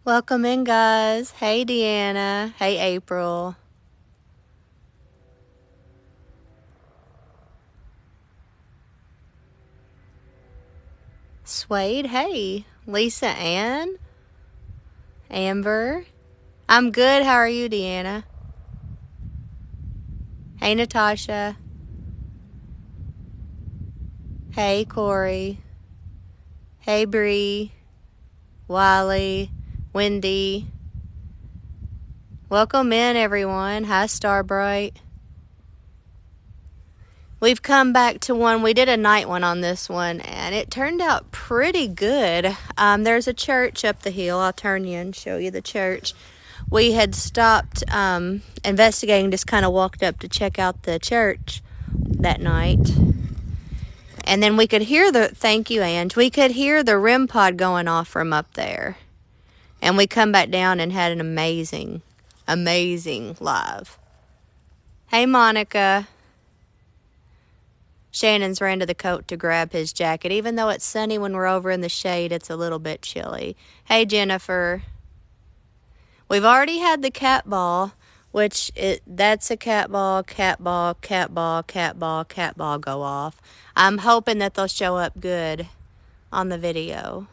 Welcome in, guys. Hey, Deanna. Hey, April. Suede. Hey. Lisa Ann. Amber. I'm good. How are you, Deanna? Hey, Natasha. Hey, Corey. Hey, Bree. Wiley. Wendy. Welcome in, everyone. Hi, Starbright. We've come back to one. We did a night one on this one, and it turned out pretty good. There's a church up the hill. I'll turn you and show you the church. We had stopped investigating, just kind of walked up to check out the church that night. And then we could hear thank you, Ange, we could hear the REM pod going off from up there. And we come back down and had an amazing live. Hey, Monica. Shannon's ran to the coat to grab his jacket. Even though it's sunny when we're over in the shade, it's a little bit chilly. Hey, Jennifer. We've already had the cat ball, that's a cat ball go off. I'm hoping that they'll show up good on the video.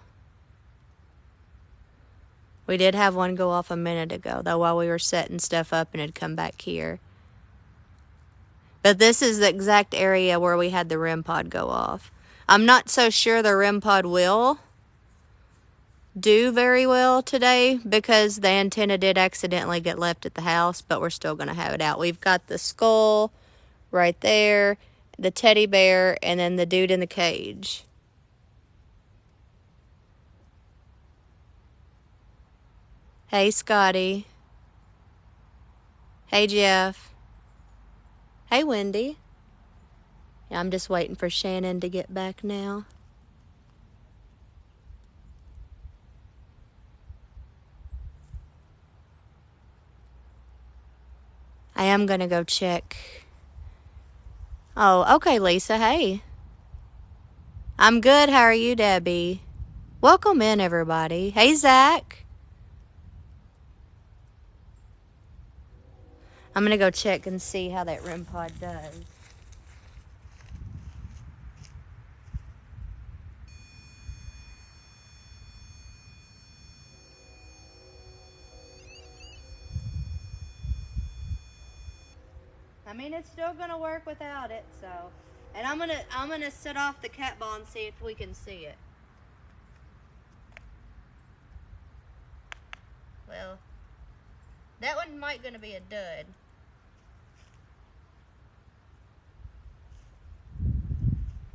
We did have one go off a minute ago, though, while we were setting stuff up and had come back here. But this is the exact area where we had the REM pod go off. I'm not so sure the REM pod will do very well today because the antenna did accidentally get left at the house, but we're still going to have it out. We've got the skull right there, the teddy bear, and then the dude in the cage. Hey, Scotty. Hey, Jeff. Hey, Wendy. Yeah, I'm just waiting for Shannon to get back now. I am going to go check. Oh, okay, Lisa. Hey. I'm good. How are you, Debbie? Welcome in, everybody. Hey, Zach. I'm going to go check and see how that REM pod does. I mean, it's still going to work without it, so. And I'm going to set off the cat ball and see if we can see it. Well, that one might going to be a dud.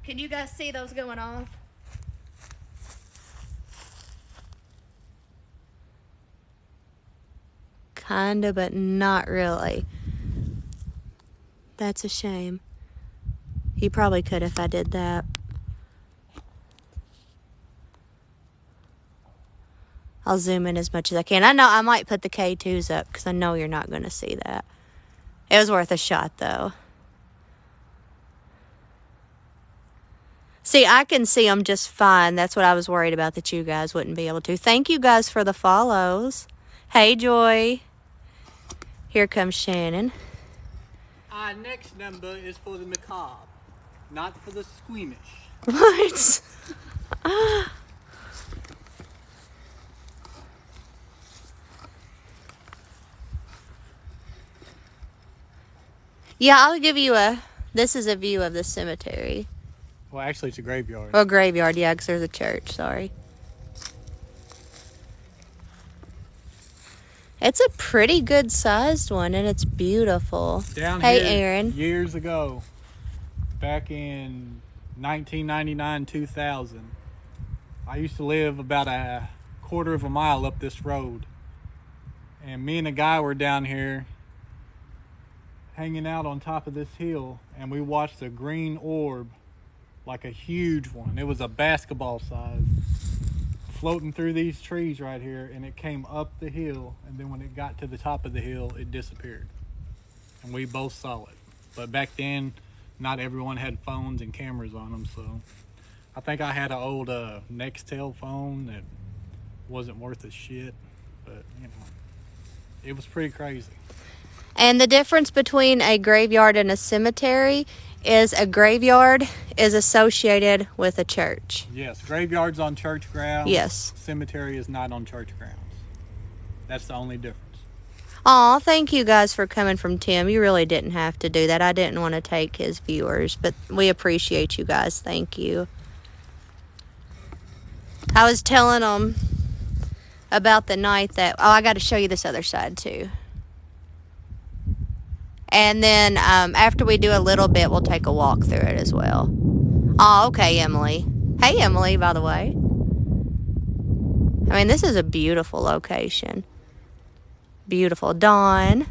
Can you guys see those going off? Kinda, but not really. That's a shame. He probably could if I did that. I'll zoom in as much as I can. I know I might put the K2s up because I know you're not going to see that. It was worth a shot, though. See, I can see them just fine. That's what I was worried about, that you guys wouldn't be able to. Thank you guys for the follows. Hey, Joy. Here comes Shannon. Our next number is for the macabre, not for the squeamish. What? Yeah, I'll give you this is a view of the cemetery. Well, actually, it's a graveyard. Well, graveyard, yeah, because there's a church, sorry. It's a pretty good sized one, and it's beautiful. Down hey, here, Aaron. Years ago, back in 1999, 2000, I used to live about a quarter of a mile up this road. And me and a guy were down here hanging out on top of this hill, and we watched a green orb, like a huge one. It was a basketball size, floating through these trees right here, and it came up the hill, and then when it got to the top of the hill, it disappeared. And we both saw it. But back then, not everyone had phones and cameras on them, so I think I had an old Nextel phone that wasn't worth a shit. But, it was pretty crazy. And the difference between a graveyard and a cemetery is a graveyard is associated with a church. Yes, graveyard's on church grounds. Yes. Cemetery is not on church grounds. That's the only difference. Aw, thank you guys for coming from Tim. You really didn't have to do that. I didn't want to take his viewers, but we appreciate you guys. Thank you. I was telling them about the night that... Oh, I got to show you this other side, too. And then after we do a little bit, we'll take a walk through it as well. Oh, okay, Emily. Hey, Emily, by the way. I mean, this is a beautiful location. Beautiful. Dawn.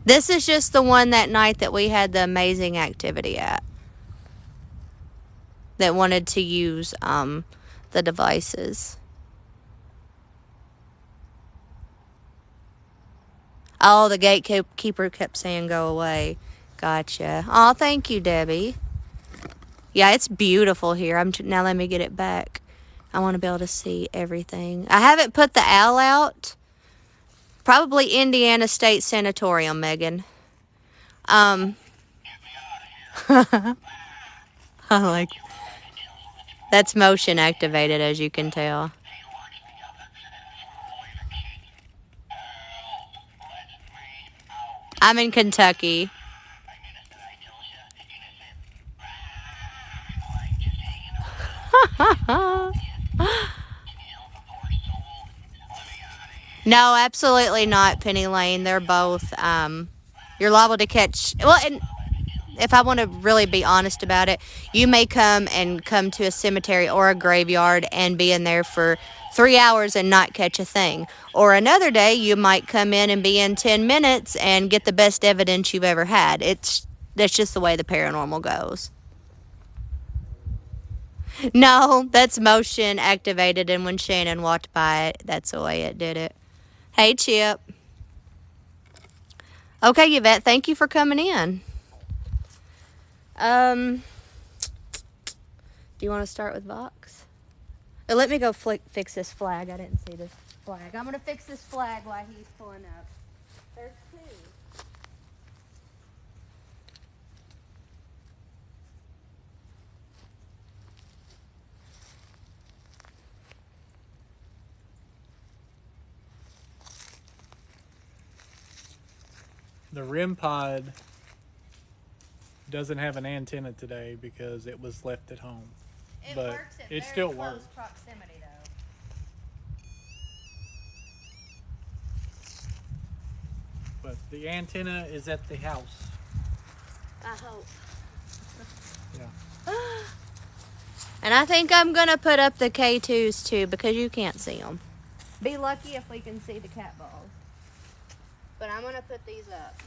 This is just the one that night that we had the amazing activity at. That wanted to use the devices. Oh, the gatekeeper kept saying go away. Gotcha. Oh, thank you, Debbie. Yeah, it's beautiful here. Now let me get it back. I want to be able to see everything. I haven't put the owl out. Probably Indiana State Sanatorium, Megan. I like... That's motion activated, as you can tell. I'm in Kentucky. No, absolutely not, Penny Lane. They're both, you're liable to catch... Well, and if I want to really be honest about it, you may come to a cemetery or a graveyard and be in there for 3 hours and not catch a thing. Or another day, you might come in and be in 10 minutes and get the best evidence you've ever had. That's just the way the paranormal goes. No, that's motion activated, and when Shannon walked by it, that's the way it did it. Hey, Chip. Okay, Yvette, thank you for coming in. Do you want to start with Vox? Let me go fix this flag. I didn't see this flag. I'm going to fix this flag while he's pulling up. There's two. The REM pod doesn't have an antenna today because it was left at home. But works at it very still close works. proximity, though. But the antenna is at the house. I hope. Yeah. And I think I'm going to put up the K2s, too, because you can't see them. Be lucky if we can see the cat balls. But I'm going to put these up.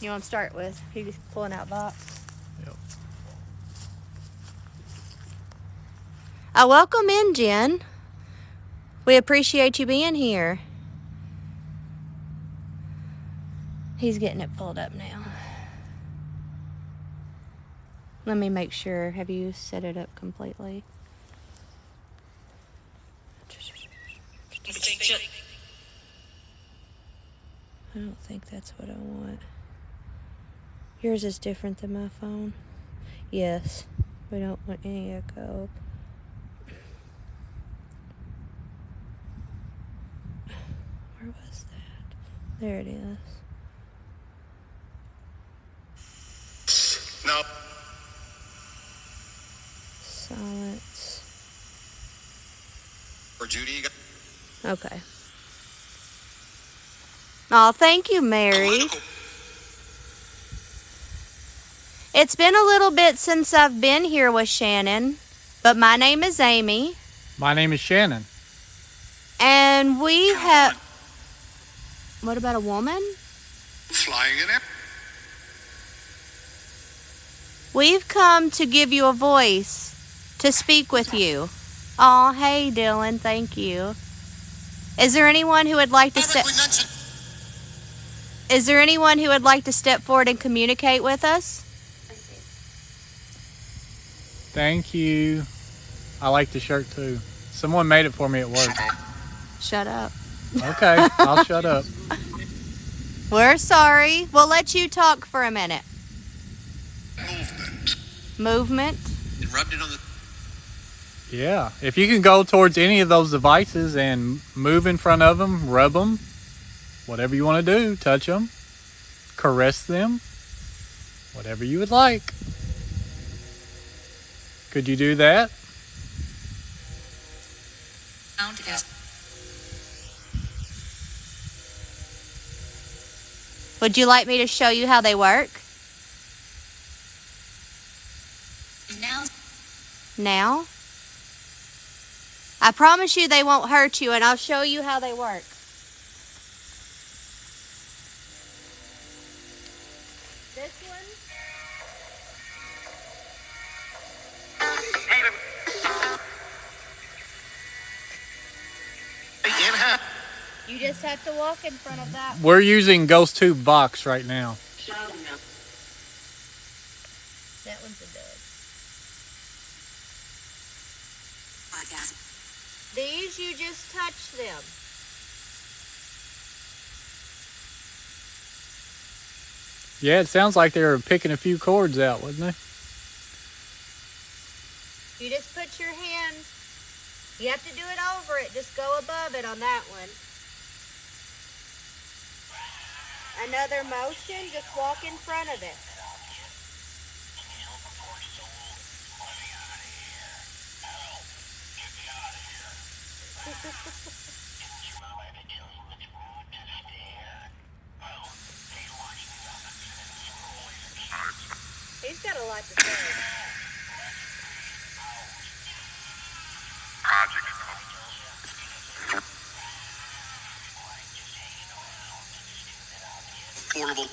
You want to start with? You just pulling out Vox? Yep. Welcome in, Jen. We appreciate you being here. He's getting it pulled up now. Let me make sure. Have you set it up completely? I don't think that's what I want. Yours is different than my phone. Yes. We don't want any echo. Where was that? There it is. No. Silence. For Judy. Okay. Oh, thank you, Mary. It's been a little bit since I've been here with Shannon, but my name is Amy. My name is Shannon. And we have... What about a woman? Flying in it. We've come to give you a voice, to speak with you. Oh, hey, Dylan, thank you. Is there anyone who would like to step... Is there anyone who would like to step forward and communicate with us? Thank you. I like the shirt too. Someone made it for me at work. Shut up. Okay, I'll shut up. We're sorry. We'll let you talk for a minute. Movement. It rubbed it on the. Yeah, if you can go towards any of those devices and move in front of them, rub them, whatever you want to do, touch them, caress them, whatever you would like. Could you do that? Would you like me to show you how they work? Now? I promise you they won't hurt you, and I'll show you how they work. This one. You just have to walk in front of that. We're using Ghost Tube Box right now. That one's a dud. These, you just touch them. Yeah, it sounds like they were picking a few chords out, wasn't they? You just put your hand, you have to do it over it, just go above it on that one. Another motion, just walk in front of it. He's got a lot to say. Portable.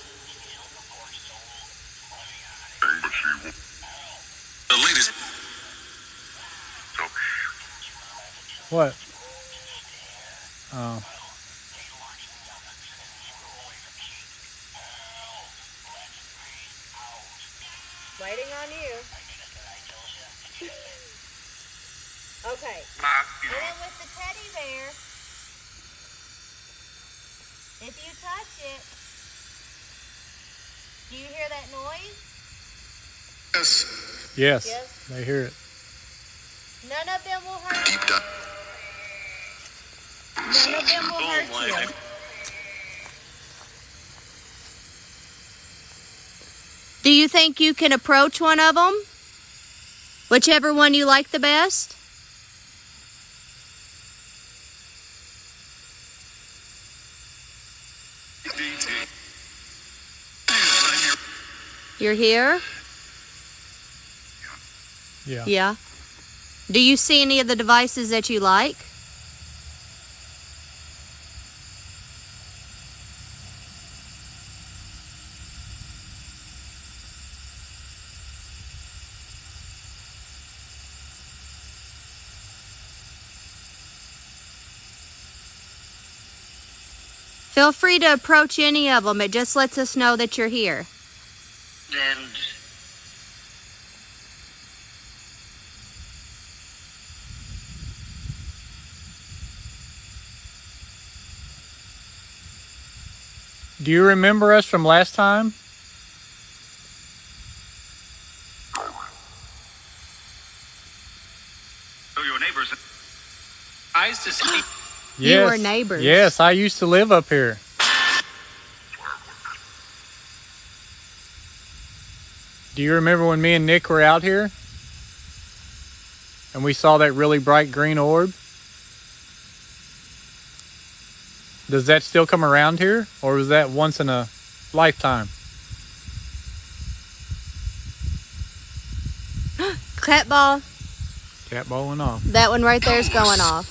The latest. What? Oh. Waiting on you. Okay. And then with the teddy bear, if you touch it, do you hear that noise? Yes, Yes. they hear it. None of them will hurt you. Deep dive. None of them will hurt you. Do you think you can approach one of them? Whichever one you like the best? You're here? Yeah. Yeah. Do you see any of the devices that you like? Feel free to approach any of them. It just lets us know that you're here. And Do you remember us from last time? your neighbors. Eyes to see. You Yes. were neighbors. Yes, I used to live up here. Do you remember when me and Nick were out here? And we saw that really bright green orb? Does that still come around here? Or was that once in a lifetime? Cat ball. Cat balling off. That one right there is going off.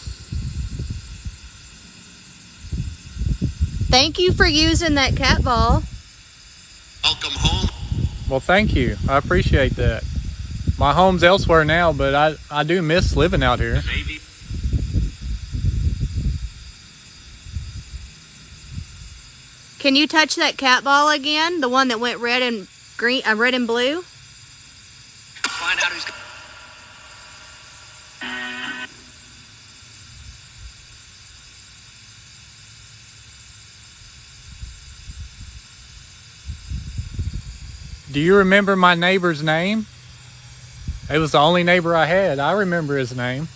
Thank you for using that cat ball. Welcome home. Well, thank you. I appreciate that. My home's elsewhere now, but I do miss living out here. Baby. Can you touch that cat ball again? The one that went red and green, red and blue? Find out who's. Do you remember my neighbor's name? It was the only neighbor I had. I remember his name.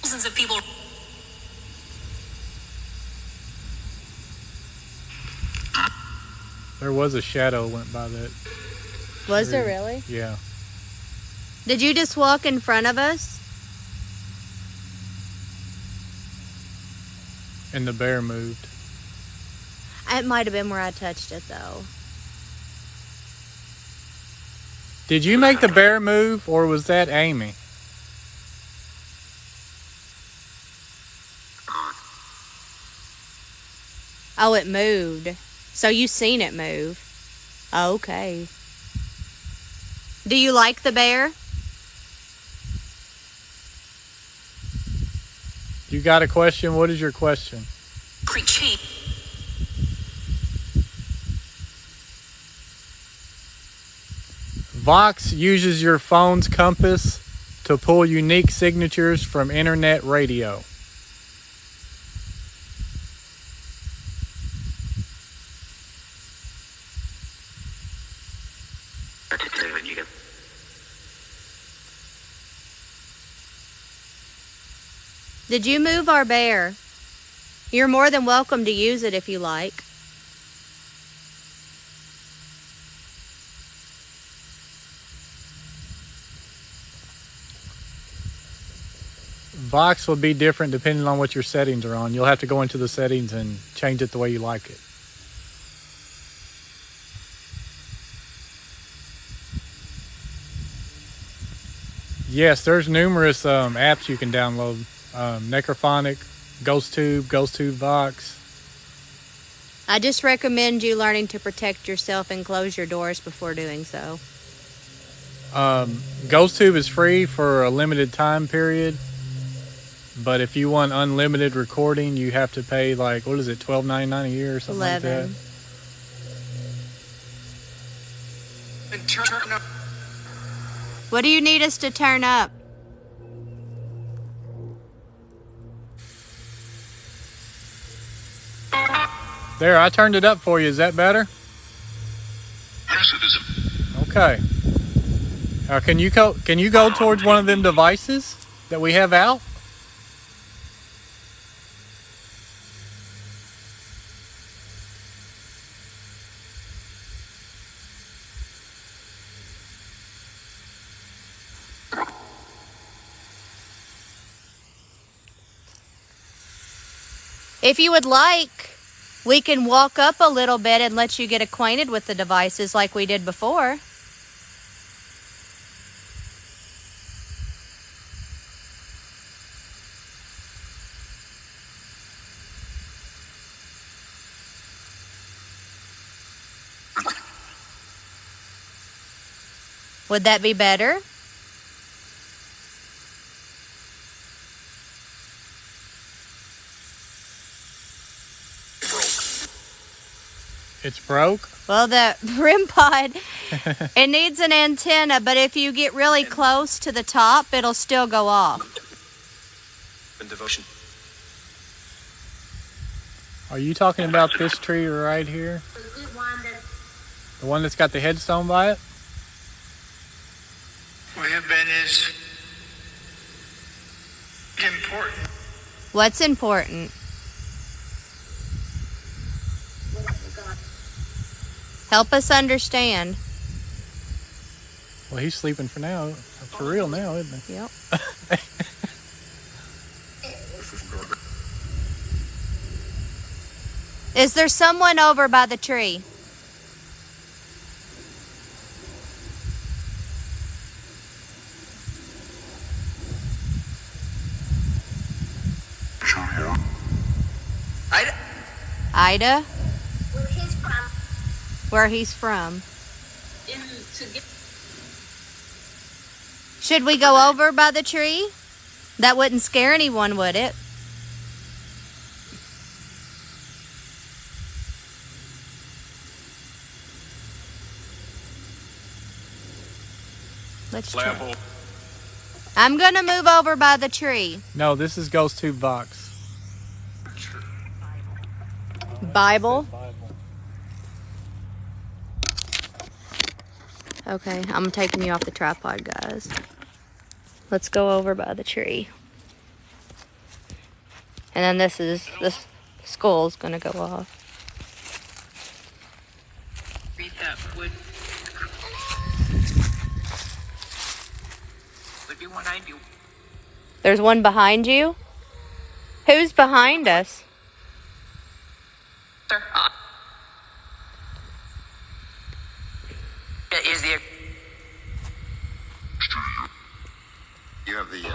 Thousands of people. There was a shadow went by that. Was there tree. really? Yeah. Did you just walk in front of us? And the bear moved. It might have been where I touched it, though. Did you make the bear move, or was that Amy? Oh, it moved. So you seen it move. Okay. Do you like the bear? You got a question? What is your question? Create. Vox uses your phone's compass to pull unique signatures from internet radio. Did you move our bear? You're more than welcome to use it if you like. Vox will be different depending on what your settings are on. You'll have to go into the settings and change it the way you like it. Yes, there's numerous apps you can download. Necrophonic, GhostTube Vox. I just recommend you learning to protect yourself and close your doors before doing so. GhostTube is free for a limited time period, but if you want unlimited recording, you have to pay like, what is it, $12.99 a year or something like that? What do you need us to turn up? There, I turned it up for you. Is that better? Yes, it is. Okay. Can you go towards one of them devices that we have out? If you would like, we can walk up a little bit and let you get acquainted with the devices like we did before. Would that be better? It's broke? Well, the REM pod, it needs an antenna, but if you get really close to the top, it'll still go off. And devotion. Are you talking about this tree right here? The one that's got the headstone by it? We have been is important. What's important? Help us understand. Well, he's sleeping for now. For real now, isn't he? Yep. Is there someone over by the tree? Ida? Where he's from. Should we go over by the tree? That wouldn't scare anyone, would it? Let's try. I'm gonna move over by the tree. No, this is Ghost Tube Box. Bible? Bible. Okay, I'm taking you off the tripod, guys. Let's go over by the tree. And then this skull's gonna go off. Read that would be what I do. There's one behind you? Who's behind us? Sir, is the You have the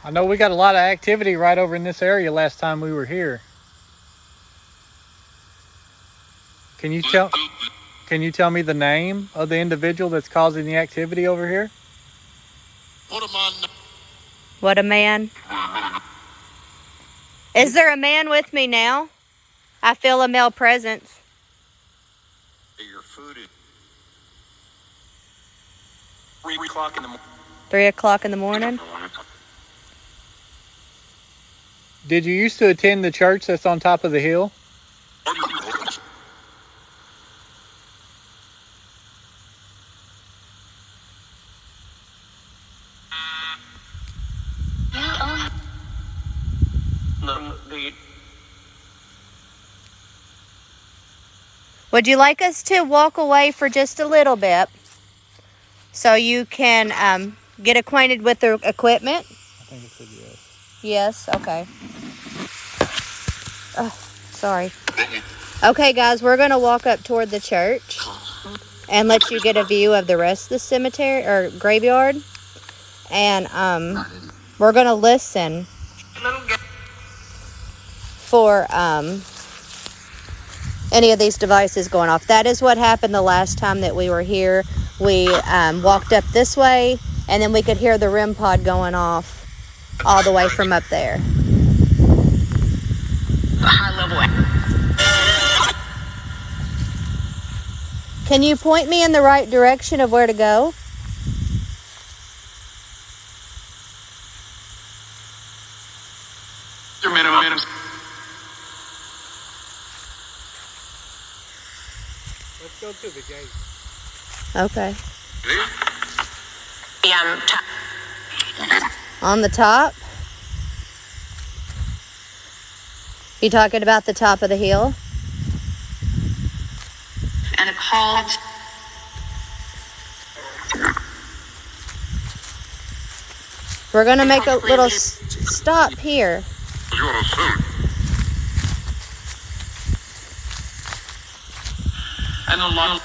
I know we got a lot of activity right over in this area last time we were here. Can you tell me the name of the individual that's causing the activity over here? What a man. Is there a man with me now? I feel a male presence. your food is 3 o'clock in the morning. 3 o'clock in the morning? Did you used to attend the church that's on top of the hill? Would you like us to walk away for just a little bit so you can get acquainted with the equipment? I think it said yes. Yes, okay. Oh, sorry. Okay, guys, we're going to walk up toward the church and let you get a view of the rest of the cemetery or graveyard. And we're going to listen for any of these devices going off. That is what happened the last time that we were here. We walked up this way, and then we could hear the REM pod going off all the way from up there. High level. Can you point me in the right direction of where to go? Minimum. Let's go to the gate. Okay. Yeah, On the top? You talking about the top of the hill? and a call. We're going to make a little stop here. And a lot.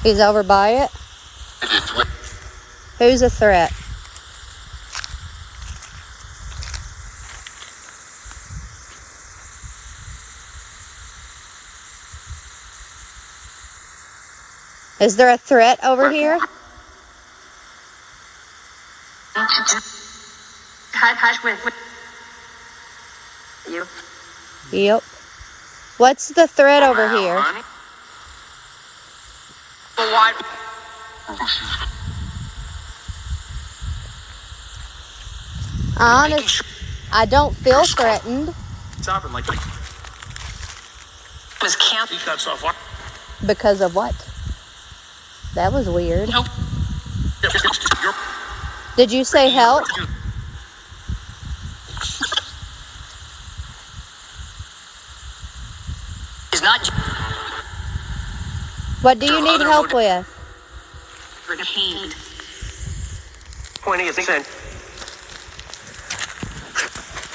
He's over by it? Who's a threat? Is there a threat over here? Yep. What's the threat over here? Honest, I don't feel threatened. Was camp. Because of what? That was weird. Nope. Did you say help? Is not. What do you need help with? Retained. Pointing at the end.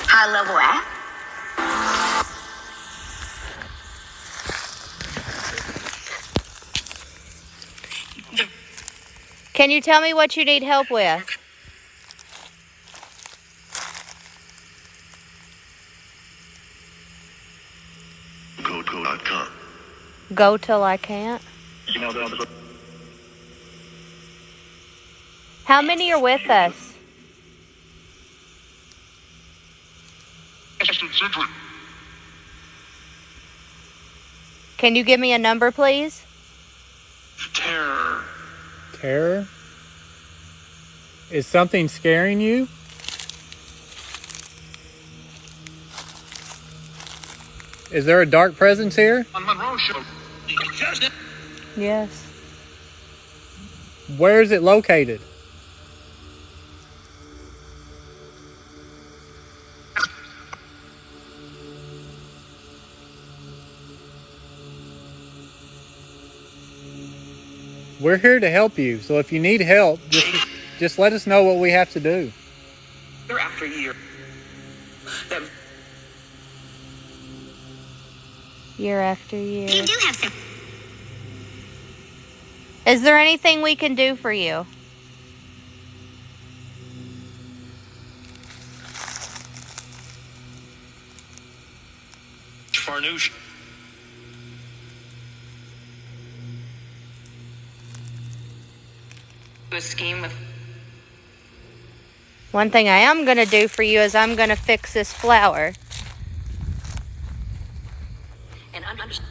High level at. Can you tell me what you need help with? Go.com. Go till I can't. How many are with us? Can you give me a number, please? Terror. Terror? Is something scaring you? Is there a dark presence here? On Monroe Show. Yes. Where is it located? We're here to help you, so if you need help, just let us know what we have to do. Year after year. That Year after year. You do have some. Is there anything we can do for you? Farnoosh. a scheme with One thing I am going to do for you is I'm going to fix this flower. and understand.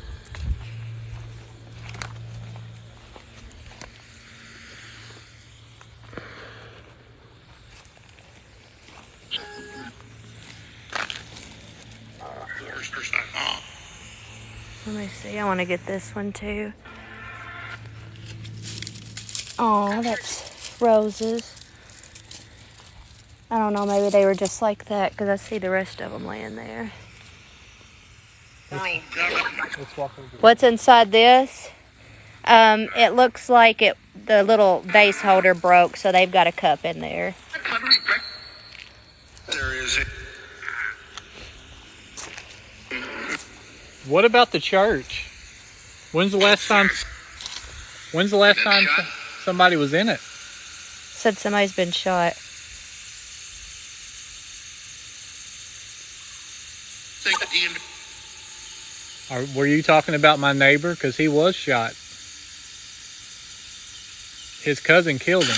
Let me see. I want to get this one too. Oh, that's roses. I don't know. Maybe they were just like that because I see the rest of them laying there. Let's walk over. What's inside this? It looks like the little vase holder broke, so they've got a cup in there. There is a What about the church? When's the last time somebody was in it? Said somebody's been shot. Were you talking about my neighbor? Because he was shot. His cousin killed him.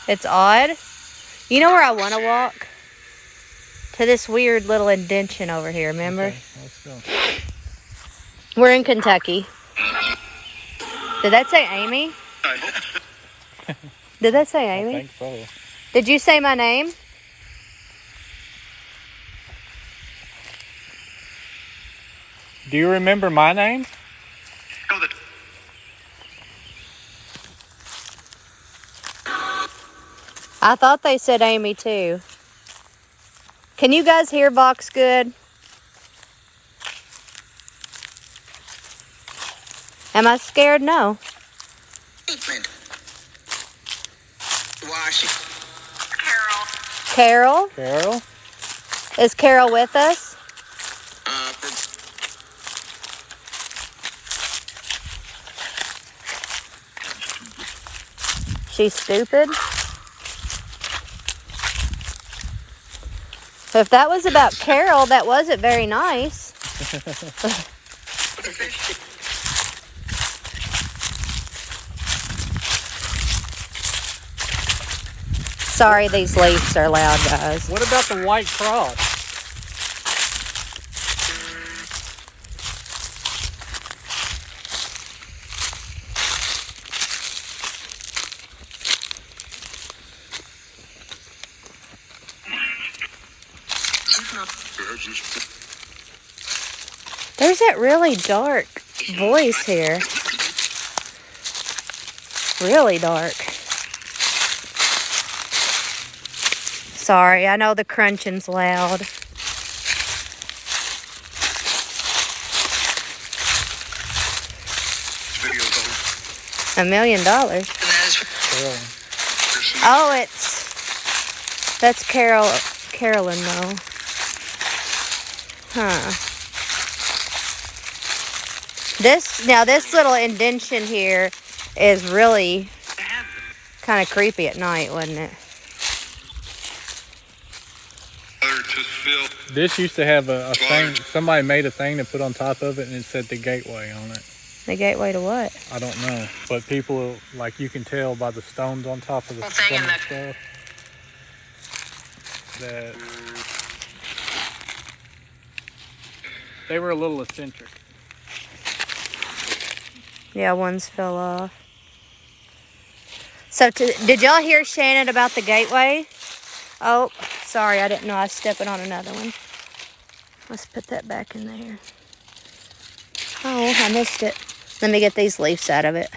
It's odd. You know where I want to walk? To this weird little indention over here, remember? Okay, let's go. We're in Kentucky. Did that say Amy? Did that say I Amy? think so. Did you say my name? Do you remember my name? No, that I thought they said Amy too. Can you guys hear Vox good? Am I scared? No. England. Washington. Carol? Carol? Is Carol with us? She's stupid? So if that was about Carol, that wasn't very nice. Sorry, these leaves are loud, guys. What about the white cross? There's that really dark voice here. Really dark. Sorry, I know the crunching's loud. $1 million? Carol. Oh, that's Carolyn though. Huh. This little indention here is really kind of creepy at night, wasn't it? just filled. This used to have a thing. Somebody made a thing to put on top of it, and it said the gateway on it. The gateway to what? I don't know, but people, like, you can tell by the stones on top of the thing in that- stuff that they were a little eccentric. Yeah, ones fell off. So, did y'all hear Shannon about the gateway? Oh, sorry, I didn't know I was stepping on another one. Let's put that back in there. Oh, I missed it. Let me get these leaves out of it.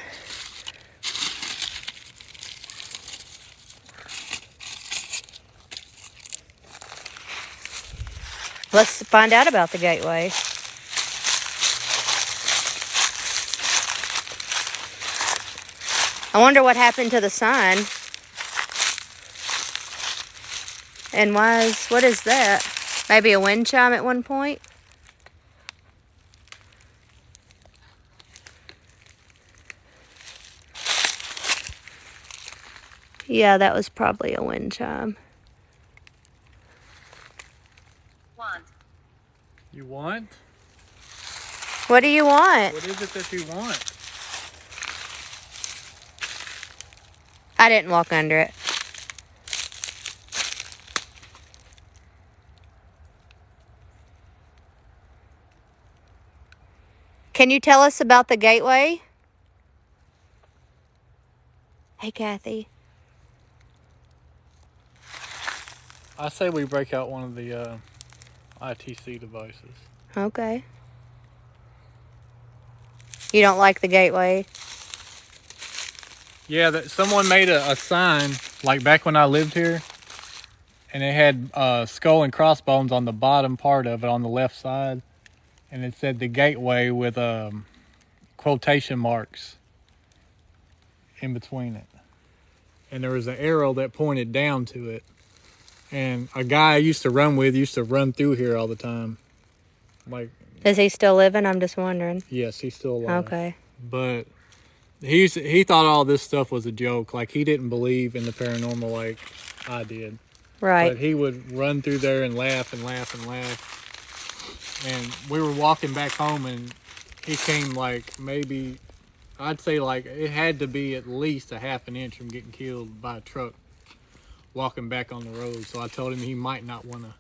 Let's find out about the gateway. I wonder what happened to the sign. And what is that? Maybe a wind chime at one point? Yeah, that was probably a wind chime. You want? What do you want? What is it that you want? I didn't walk under it. Can you tell us about the gateway? Hey, Kathy. I say we break out one of the ITC devices. Okay. You don't like the gateway? Yeah, someone made a sign, like back when I lived here, and it had skull and crossbones on the bottom part of it on the left side, and it said the gateway with quotation marks in between it. And there was an arrow that pointed down to it. And a guy I used to run with used to run through here all the time. Like, Is he still living? I'm just wondering. yes, he's still alive. Okay. But he thought all this stuff was a joke. Like, he didn't believe in the paranormal like I did. Right. But he would run through there and laugh and laugh and laugh. And we were walking back home, and he came like maybe, I'd say like it had to be at least a half an inch from getting killed by a truck walking back on the road. So I told him he might not want to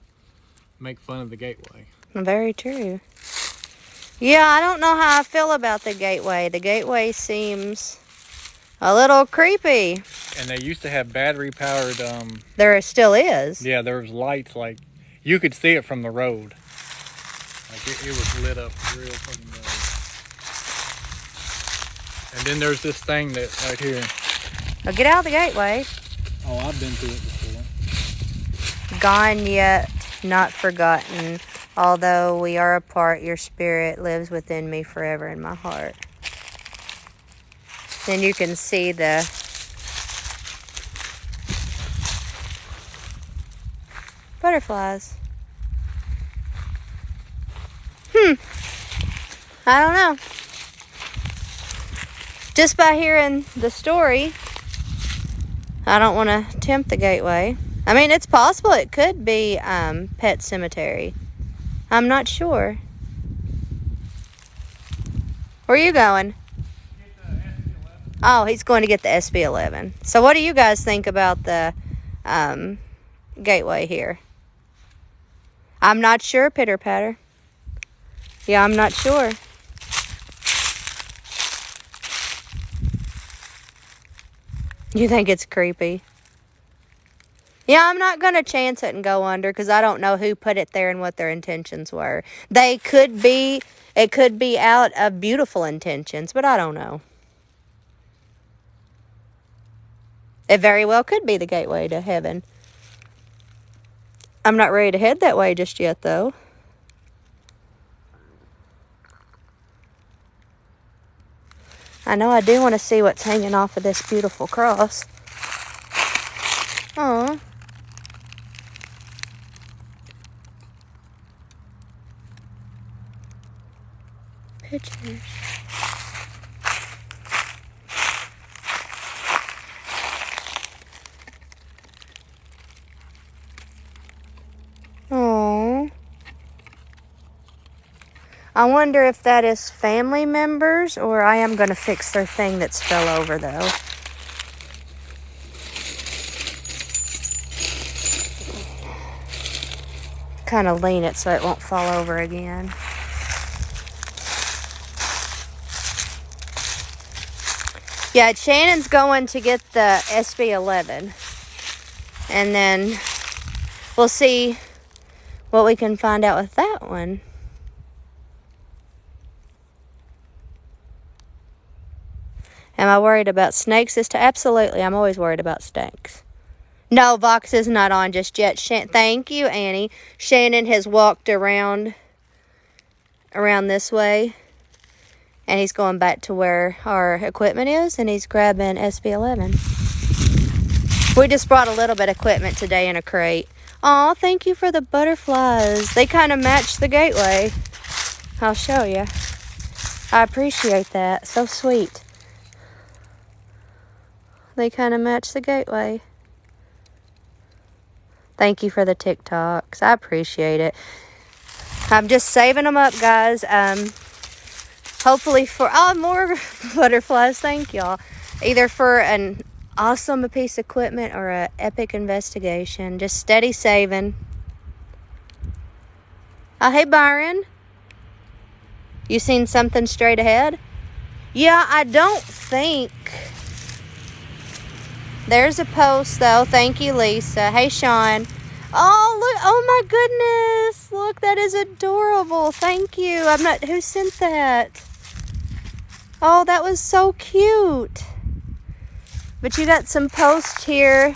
make fun of the gateway. Very true. Yeah, I don't know how I feel about the gateway. The gateway seems a little creepy. And they used to have battery powered There still is. yeah, there was lights, like you could see it from the road. Like it was lit up real fucking bright. And then there's this thing that right here. Now get out of the gateway. Oh, I've been to it before. Gone yet, not forgotten. Although we are apart, your spirit lives within me forever in my heart. Then you can see the butterflies. I don't know. Just by hearing the story, I don't want to tempt the gateway. I mean, it's possible it could be Pet Cemetery. I'm not sure. Where are you going? Oh, he's going to get the SB11. So what do you guys think about the gateway here? I'm not sure, Pitter Patter. Yeah, I'm not sure. You think it's creepy? Yeah, I'm not going to chance it and go under because I don't know who put it there and what their intentions were. It could be out of beautiful intentions, but I don't know. It very well could be the gateway to heaven. I'm not ready to head that way just yet, though. I know I do want to see what's hanging off of this beautiful cross. Aw. Pictures. Aw. I wonder if that is family members, or I am going to fix their thing that's fell over, though. Kind of lean it so it won't fall over again. Yeah, Shannon's going to get the SB11. And then we'll see what we can find out with that one. Am I worried about snakes this time? Absolutely, I'm always worried about snakes. No, Vox is not on just yet. Thank you, Annie. Shannon has walked around this way. And he's going back to where our equipment is, and he's grabbing SB11. We just brought a little bit of equipment today in a crate. Aw, thank you for the butterflies. They kind of match the gateway. I'll show you. I appreciate that. So sweet. They kind of match the gateway. Thank you for the TikToks. I appreciate it. I'm just saving them up, guys. Hopefully for more butterflies. Thank y'all. Either for an awesome piece of equipment or an epic investigation. Just steady saving. Oh, hey, Byron. You seen something straight ahead? Yeah, I don't think. There's a post, though. Thank you, Lisa. Hey, Sean. Oh, look. Oh, my goodness. Look, that is adorable. Thank you. Who sent that? Oh, that was so cute. But you got some posts here.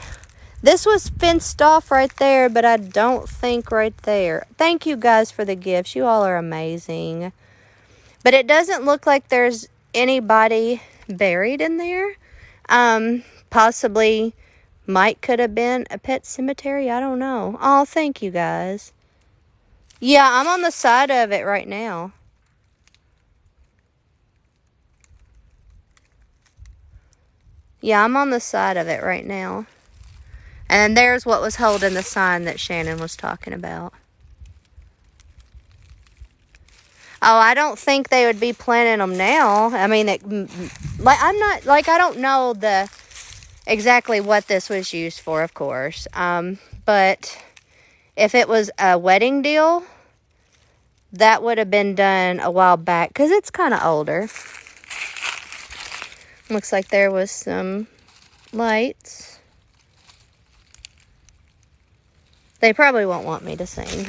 This was fenced off right there, but I don't think right there. Thank you guys for the gifts. You all are amazing. But it doesn't look like there's anybody buried in there. Possibly Mike could have been a pet cemetery. I don't know. Oh, thank you guys. Yeah, I'm on the side of it right now. Yeah, I'm on the side of it right now. And there's what was holding the sign that Shannon was talking about. Oh, I don't think they would be planting them now. I mean, I don't know exactly what this was used for, of course. But if it was a wedding deal, that would have been done a while back because it's kind of older. Looks like there was some lights. They probably won't want me to sing.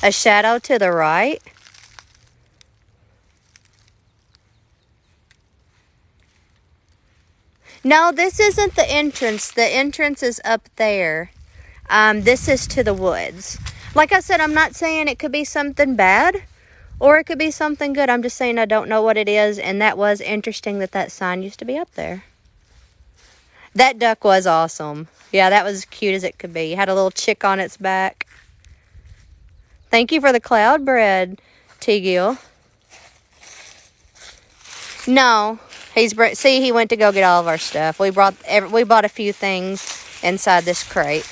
A shadow to the right. No, this isn't the entrance. The entrance is up there. This is to the woods. Like I said, I'm not saying it could be something bad. Or it could be something good. I'm just saying I don't know what it is. And that was interesting that sign used to be up there. That duck was awesome. Yeah, that was as cute as it could be. It had a little chick on its back. Thank you for the cloud bread, Teagill. No. He went to go get all of our stuff. We bought a few things inside this crate.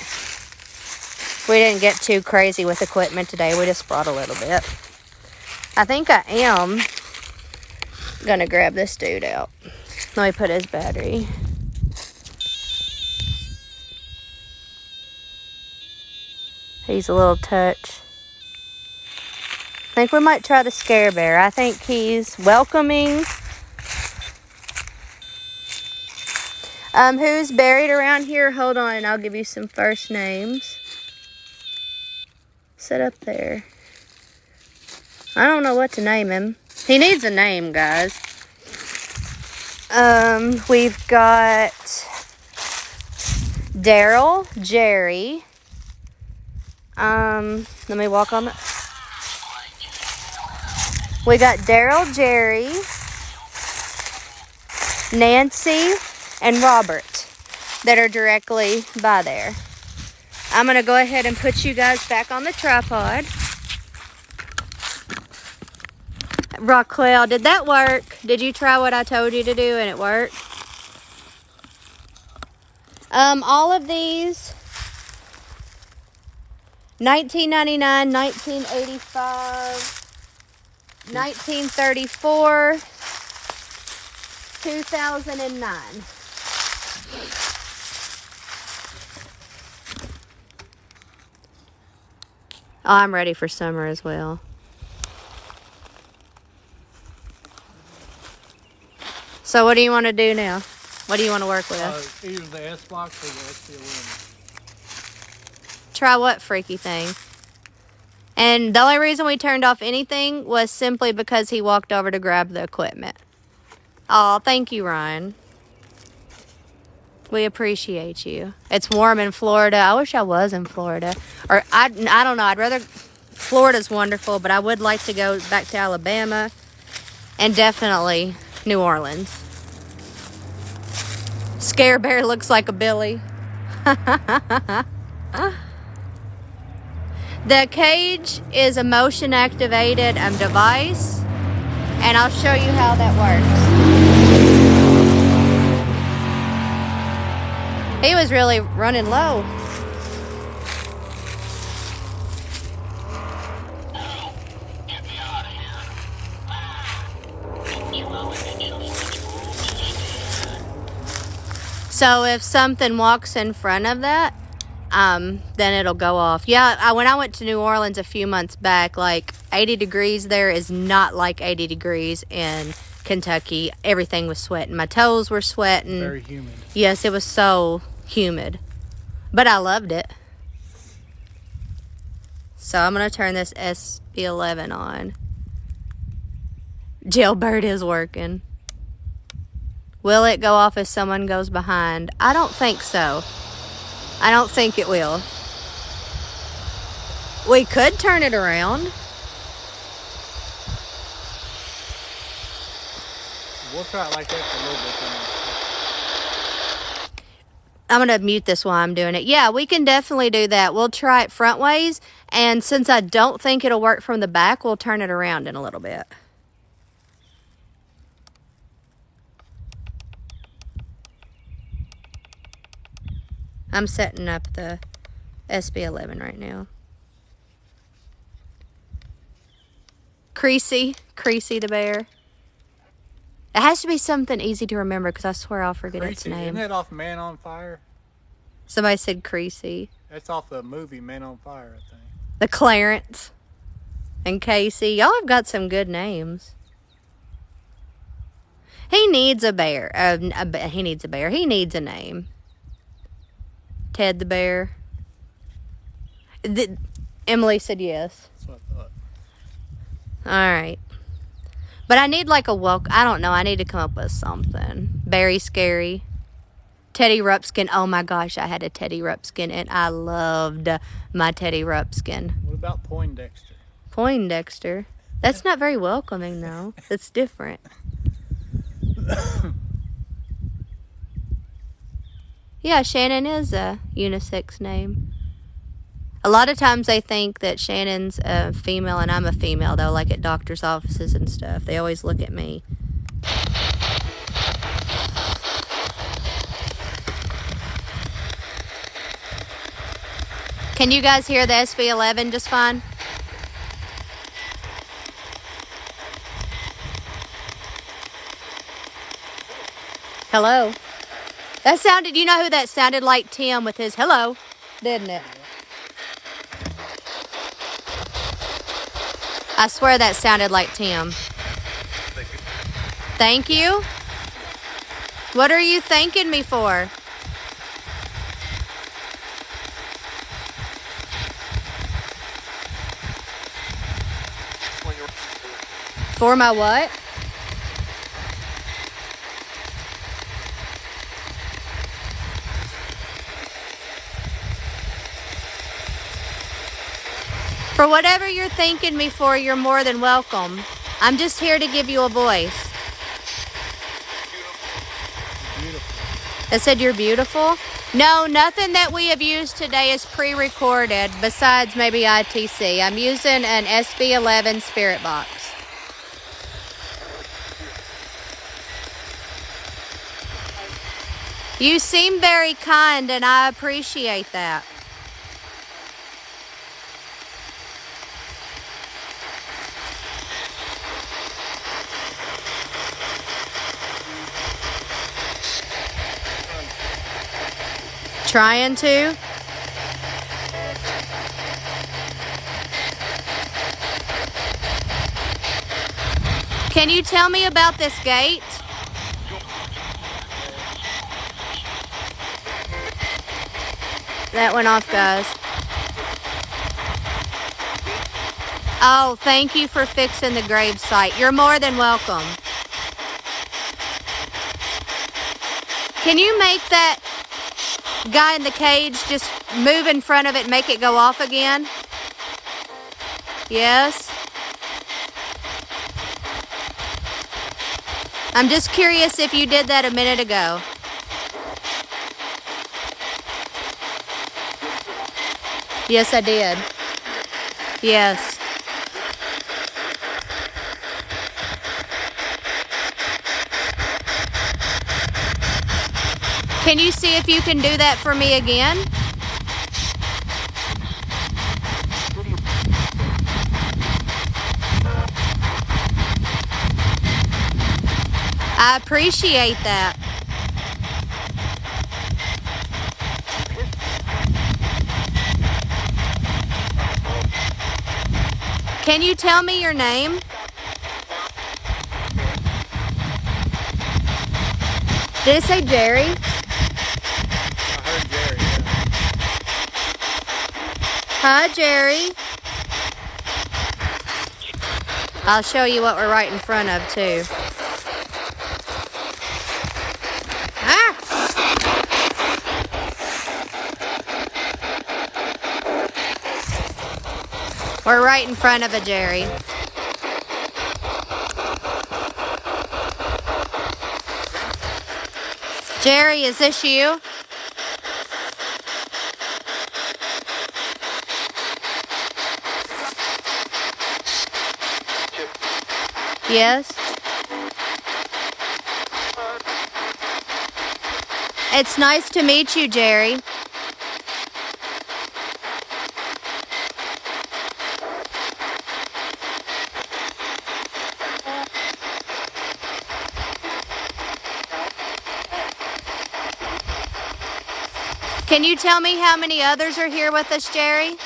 We didn't get too crazy with equipment today. We just brought a little bit. I think I am going to grab this dude out. Let me put his battery. He's a little touch. I think we might try the Scare Bear. I think he's welcoming. Who's buried around here? Hold on, and I'll give you some first names. Sit up there. I don't know what to name him. He needs a name, guys. We've got Daryl, Jerry. Let me walk on the... We got Daryl, Jerry, Nancy, and Robert that are directly by there. I'm going to go ahead and put you guys back on the tripod. Raquel, did that work? Did you try what I told you to do and it worked? All of these 1999, 1985, 1934, 2009. Oh, I'm ready for summer as well. So what do you want to do now? What do you want to work with? Either the S box or the SP11. Try what freaky thing? And the only reason we turned off anything was simply because he walked over to grab the equipment. Oh, thank you, Ryan. We appreciate you. It's warm in Florida. I wish I was in Florida. Or I don't know. I'd rather... Florida's wonderful, but I would like to go back to Alabama and definitely New Orleans. Scare Bear looks like a Billy. The cage is a motion activated device, and I'll show you how that works. He was really running low. So if something walks in front of that, then it'll go off. Yeah, when I went to New Orleans a few months back, like 80 degrees there is not like 80 degrees in Kentucky. Everything was sweating. My toes were sweating. Very humid. Yes, it was so humid. But I loved it. So I'm going to turn this SB11 on. Jailbird is working. Will it go off if someone goes behind? I don't think so. I don't think it will. We could turn it around. We'll try it like that for a little bit. I'm going to mute this while I'm doing it. Yeah, we can definitely do that. We'll try it front ways. And since I don't think it'll work from the back, we'll turn it around in a little bit. I'm setting up the SB11 right now. Creasy the bear. It has to be something easy to remember because I swear I'll forget its Creasy, name. isn't that off Man on Fire? Somebody said Creasy. That's off the movie Man on Fire, I think. The Clarence and Casey. Y'all have got some good names. He needs a bear. He needs a bear. He needs a name. Ted the Bear. Emily said yes. That's what I thought. Alright. But I need like a welcome. I don't know. I need to come up with something. Very scary. Teddy Rupskin. Oh my gosh, I had a Teddy Rupskin and I loved my Teddy Rupskin. What about Poindexter? Poindexter. That's not very welcoming though. It's different. Yeah, Shannon is a unisex name. A lot of times they think that Shannon's a female and I'm a female, though, like at doctor's offices and stuff. They always look at me. Can you guys hear the SB11 just fine? Hello? That sounded, you know who that sounded like? Tim with his hello, didn't it? I swear that sounded like Tim. Thank you. What are you thanking me for? For my what? For whatever you're thanking me for, you're more than welcome. I'm just here to give you a voice. Beautiful. I said you're beautiful? No, nothing that we have used today is pre-recorded besides maybe ITC. I'm using an SB11 Spirit Box. You seem very kind and I appreciate that. Trying to? Can you tell me about this gate? That went off, guys. Oh, thank you for fixing the grave site. You're more than welcome. Can you make that guy in the cage just move in front of it and make it go off again? Yes. I'm just curious if you did that a minute ago. Yes, I did. Yes. Can you see if you can do that for me again? I appreciate that. Can you tell me your name? Did it say Jerry? I heard Jerry. Hi, Jerry. I'll show you what we're right in front of, too. Ah! We're right in front of a Jerry. Jerry, is this you? Yes? It's nice to meet you, Jerry. Can you tell me how many others are here with us, Jerry?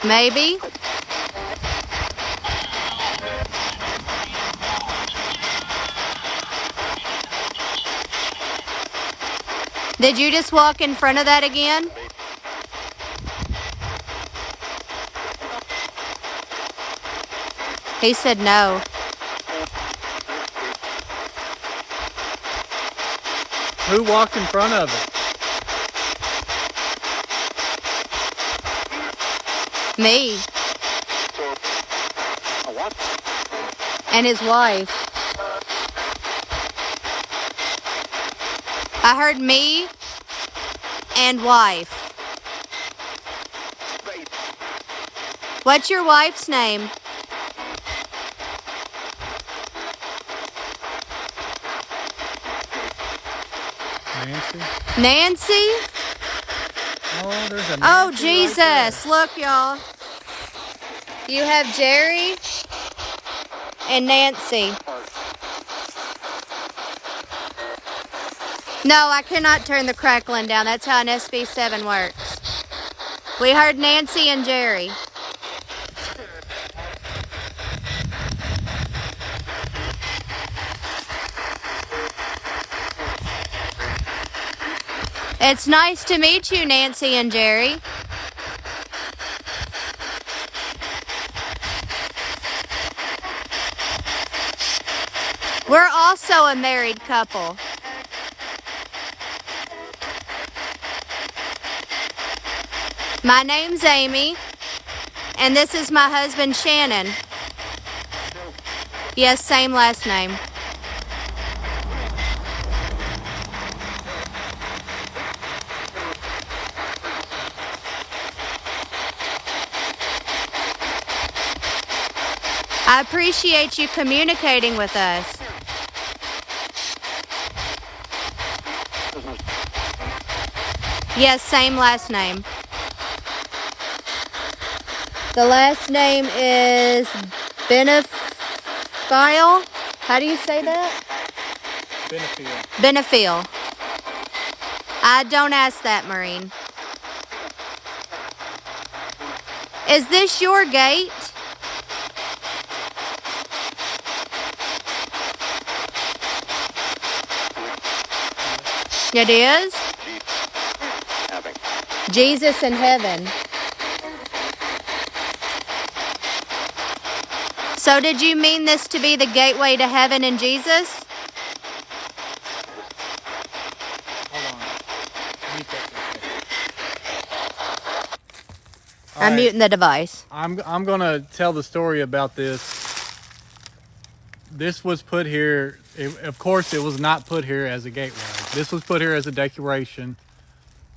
Maybe. Did you just walk in front of that again? He said no. Who walked in front of it? Me. And his wife. I heard me and wife. What's your wife's name? Nancy? Nancy? Oh, there's a Nancy Oh, right Jesus. Look, y'all. You have Jerry and Nancy. No, I cannot turn the crackling down. That's how an SB7 works. We heard Nancy and Jerry. It's nice to meet you, Nancy and Jerry. We're also a married couple. My name's Amy, and this is my husband, Shannon. Yes, same last name. I appreciate you communicating with us. Yes, same last name. The last name is Benefile. How do you say that? Benefield. Benefield. Don't ask that, Marine. Is this your gate? It is? Jesus in heaven. So did you mean this to be the gateway to heaven in Jesus? Hold on. Mute that for a second. All I'm right. muting the device. I'm gonna tell the story about this. This was put here. Of course, it was not put here as a gateway. This was put here as a decoration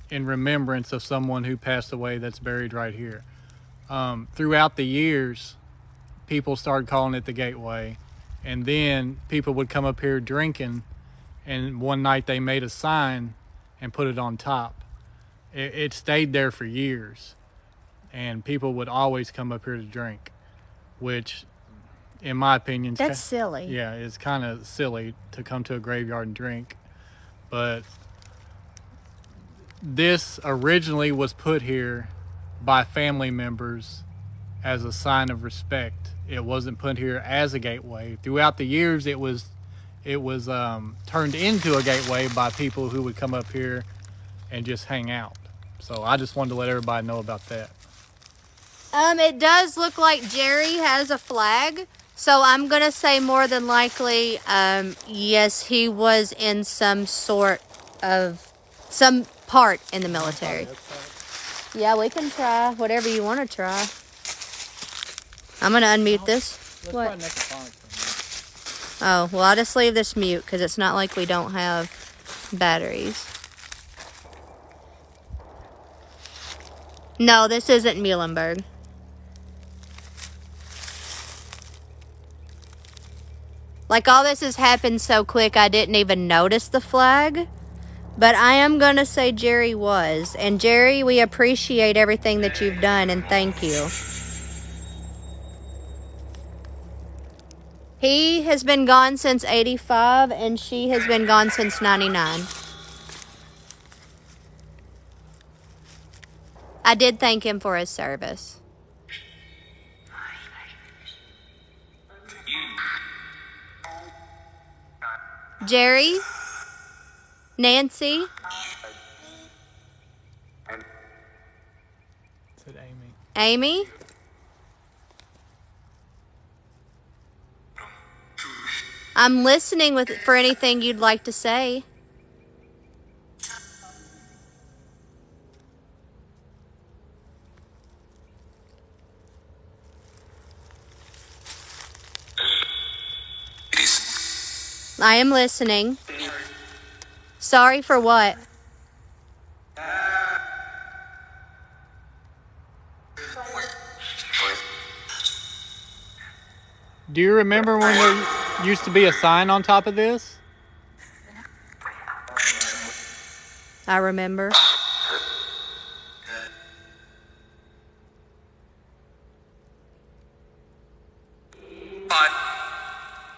in remembrance of someone who passed away that's buried right here. Throughout the years, people started calling it the gateway, and then people would come up here drinking, and one night they made a sign and put it on top. It stayed there for years, and people would always come up here to drink, which, in my opinion, That's silly. Yeah, it's kind of silly to come to a graveyard and drink. But this originally was put here by family members as a sign of respect. It wasn't put here as a gateway. Throughout the years, it was turned into a gateway by people who would come up here and just hang out. So I just wanted to let everybody know about that. It does look like Jerry has a flag. So I'm going to say more than likely, yes, he was in some part in the military. Yeah, we can try whatever you want to try. I'm going to unmute this. What? Oh, well, I'll just leave this mute because it's not like we don't have batteries. No, this isn't Muhlenberg. Like, all this has happened so quick, I didn't even notice the flag. But I am going to say Jerry was. And Jerry, we appreciate everything that you've done, and thank you. He has been gone since 85, and she has been gone since 99. I did thank him for his service. Jerry? Nancy? Said Amy. Amy? I'm listening for anything you'd like to say. I am listening. Sorry for what? Do you remember when there used to be a sign on top of this? I remember.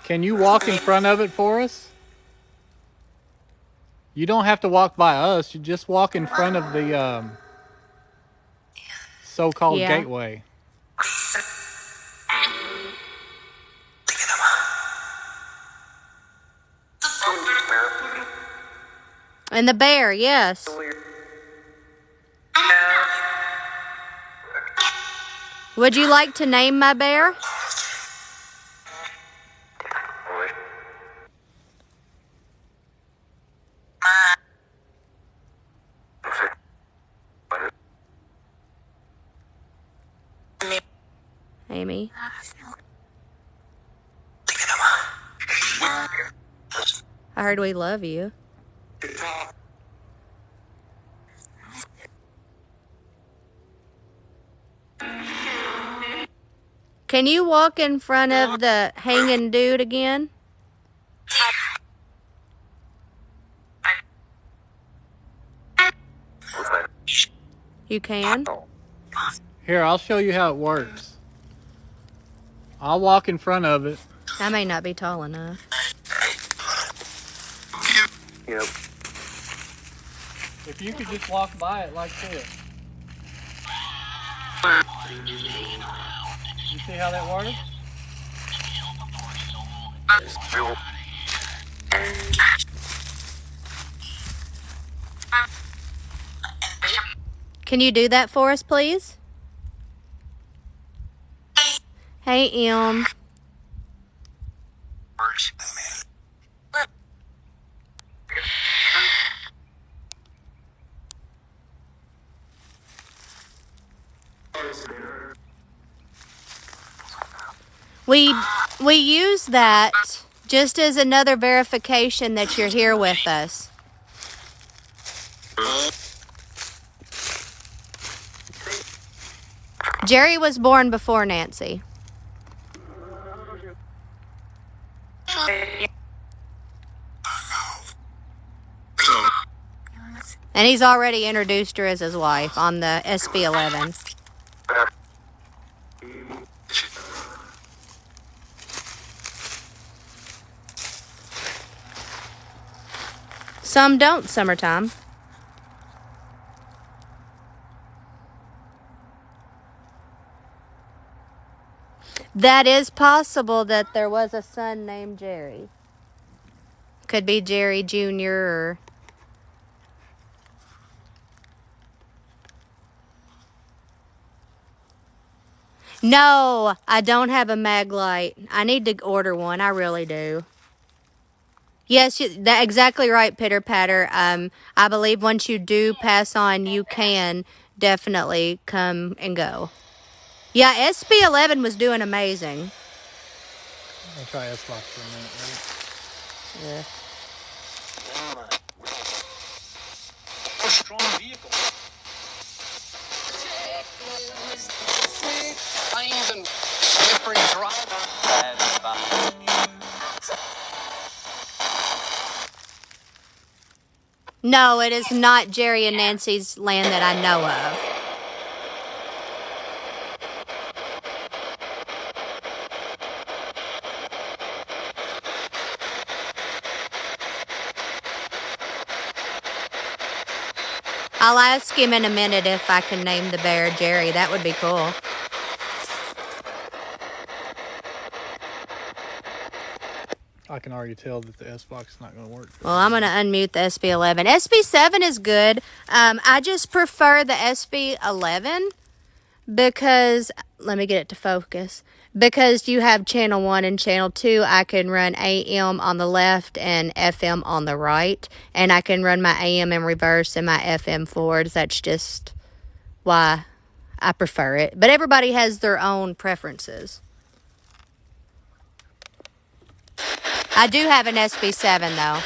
Can you walk in front of it for us? You don't have to walk by us. You just walk in front of the so-called gateway. And the bear, yes. Would you like to name my bear? Amy. I heard we love you. Can you walk in front of the hanging dude again? You can? Here, I'll show you how it works. I'll walk in front of it. I may not be tall enough. Yep. If you could just walk by it like this. You see how that works? Can you do that for us, please? Hey, Em. We use that just as another verification that you're here with us. Jerry was born before Nancy. And he's already introduced her as his wife on the SB11. Some don't, Summertime. That is possible that there was a son named Jerry. Could be Jerry Jr. or... No, I don't have a mag light. I need to order one. I really do. Yes, that's exactly right, Pitter Patter. I believe once you do pass on, you can definitely come and go. Yeah, SB11 was doing amazing. I'll try Xbox for a minute, right? Yeah. A strong vehicle. Planes and different drivers. No, it is not Jerry and Nancy's land that I know of. I'll ask him in a minute if I can name the bear Jerry. That would be cool. I can already tell that the Xbox is not going to work. Well, I'm going to unmute the SB11. SB7 is good. I just prefer the SB11 because, let me get it to focus, because you have channel 1 and channel 2. I can run AM on the left and FM on the right, and I can run my AM in reverse and my FM forwards. That's just why I prefer it. But everybody has their own preferences. I do have an SB7 though.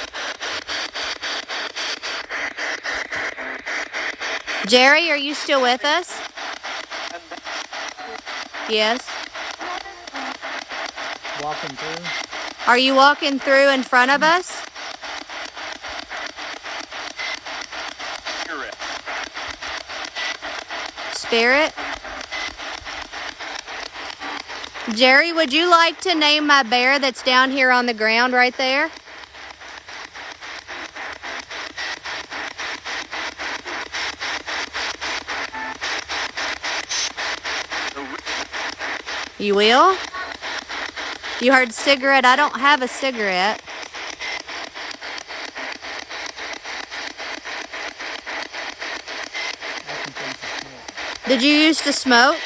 Jerry, are you still with us? Yes. Walking through. Are you walking through in front of us? Spirit? Jerry, would you like to name my bear that's down here on the ground right there? You will? You heard cigarette? I don't have a cigarette. Did you used to smoke?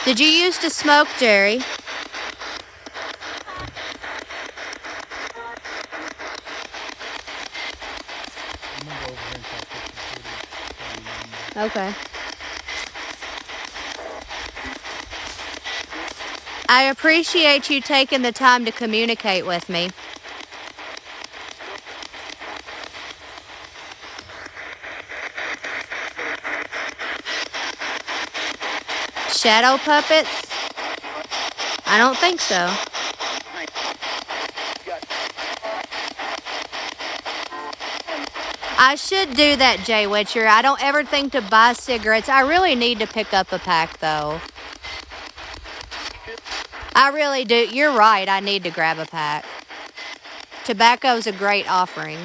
Did you used to smoke, Jerry? I'm going to go over here and try to fix the footage. Okay. I appreciate you taking the time to communicate with me. Shadow puppets? I don't think so. I should do that, Jay Witcher. I don't ever think to buy cigarettes. I really need to pick up a pack, though. I really do. You're right. I need to grab a pack. Tobacco's a great offering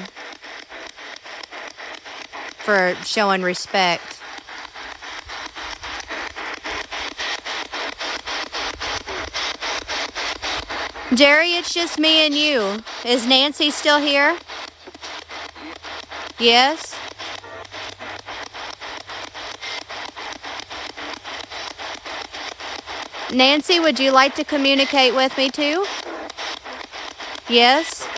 for showing respect. Jerry, it's just me and you. Is Nancy still here? Yes? Nancy, would you like to communicate with me too? Yes?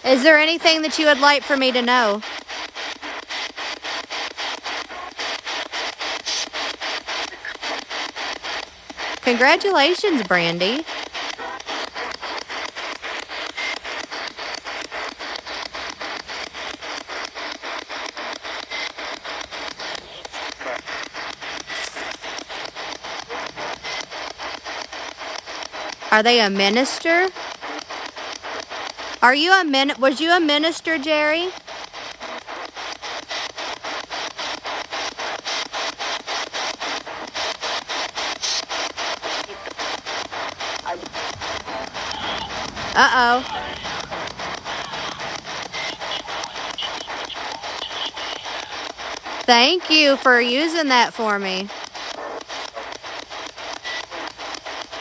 Is there anything that you would like for me to know? Congratulations, Brandy. Are they a minister? Are you was you a minister, Jerry? Uh-oh. Thank you for using that for me.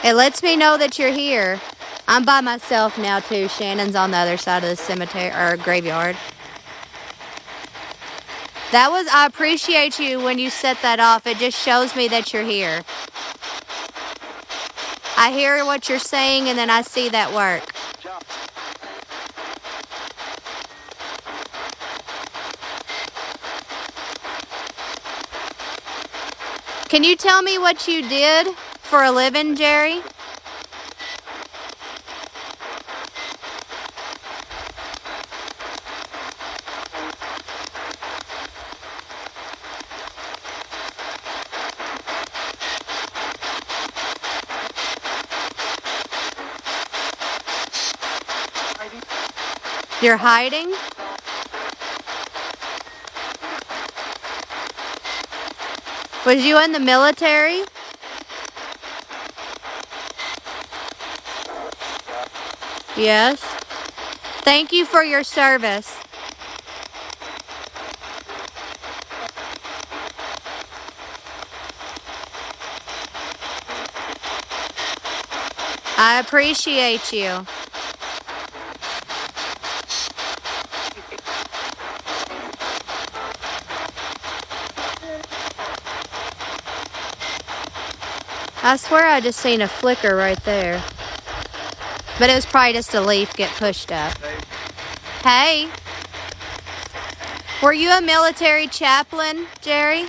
It lets me know that you're here. I'm by myself now, too. Shannon's on the other side of the cemetery, or graveyard. I appreciate you when you set that off. It just shows me that you're here. I hear what you're saying, and then I see that work. Can you tell me what you did for a living, Jerry? You're hiding? Was you in the military? Yes. Thank you for your service. I appreciate you. I swear I just seen a flicker right there. But it was probably just a leaf get pushed up. Hey. Were you a military chaplain, Jerry?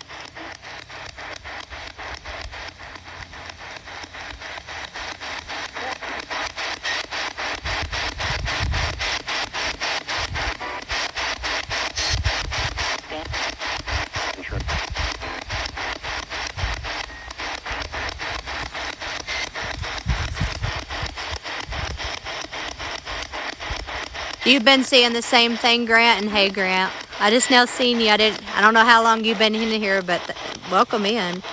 You've been seeing the same thing, Grant, and hey, Grant. I just now seen you. I don't know how long you've been in here, but welcome in.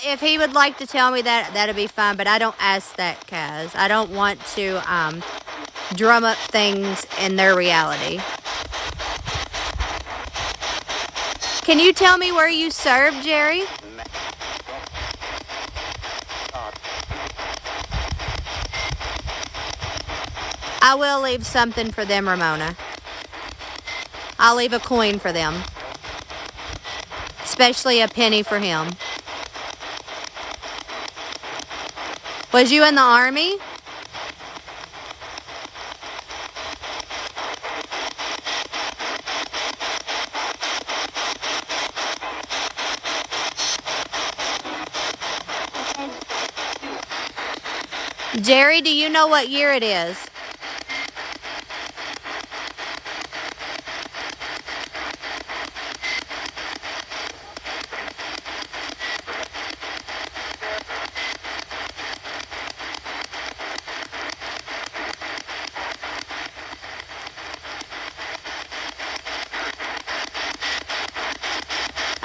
If he would like to tell me that, that'd be fine, but I don't ask that, Kaz. I don't want to drum up things in their reality. Can you tell me where you served, Jerry? I will leave something for them, Ramona. I'll leave a coin for them. Especially a penny for him. Was you in the Army? Jerry, do you know what year it is?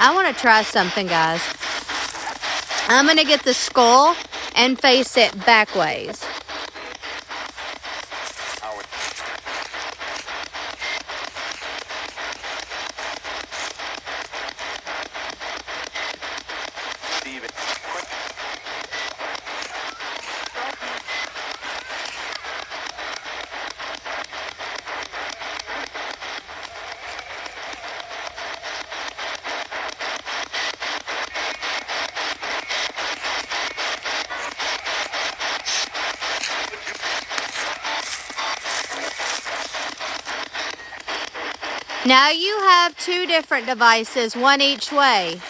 I want to try something, guys. I'm going to get the skull and face it back ways. Now you have two different devices, one each way.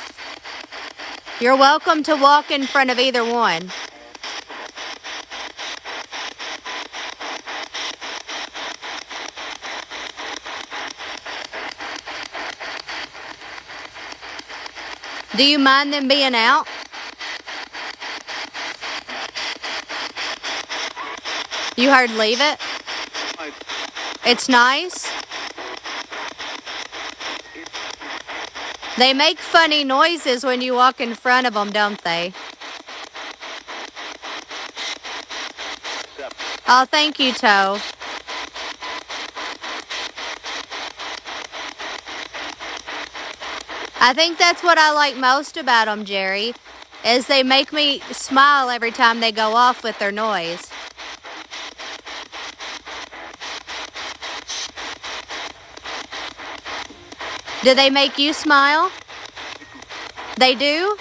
You're welcome to walk in front of either one. Do you mind them being out? You heard leave it? It's nice? They make funny noises when you walk in front of them, don't they? Oh, thank you, Toe. I think that's what I like most about them, Jerry, is they make me smile every time they go off with their noise. Do they make you smile? They do?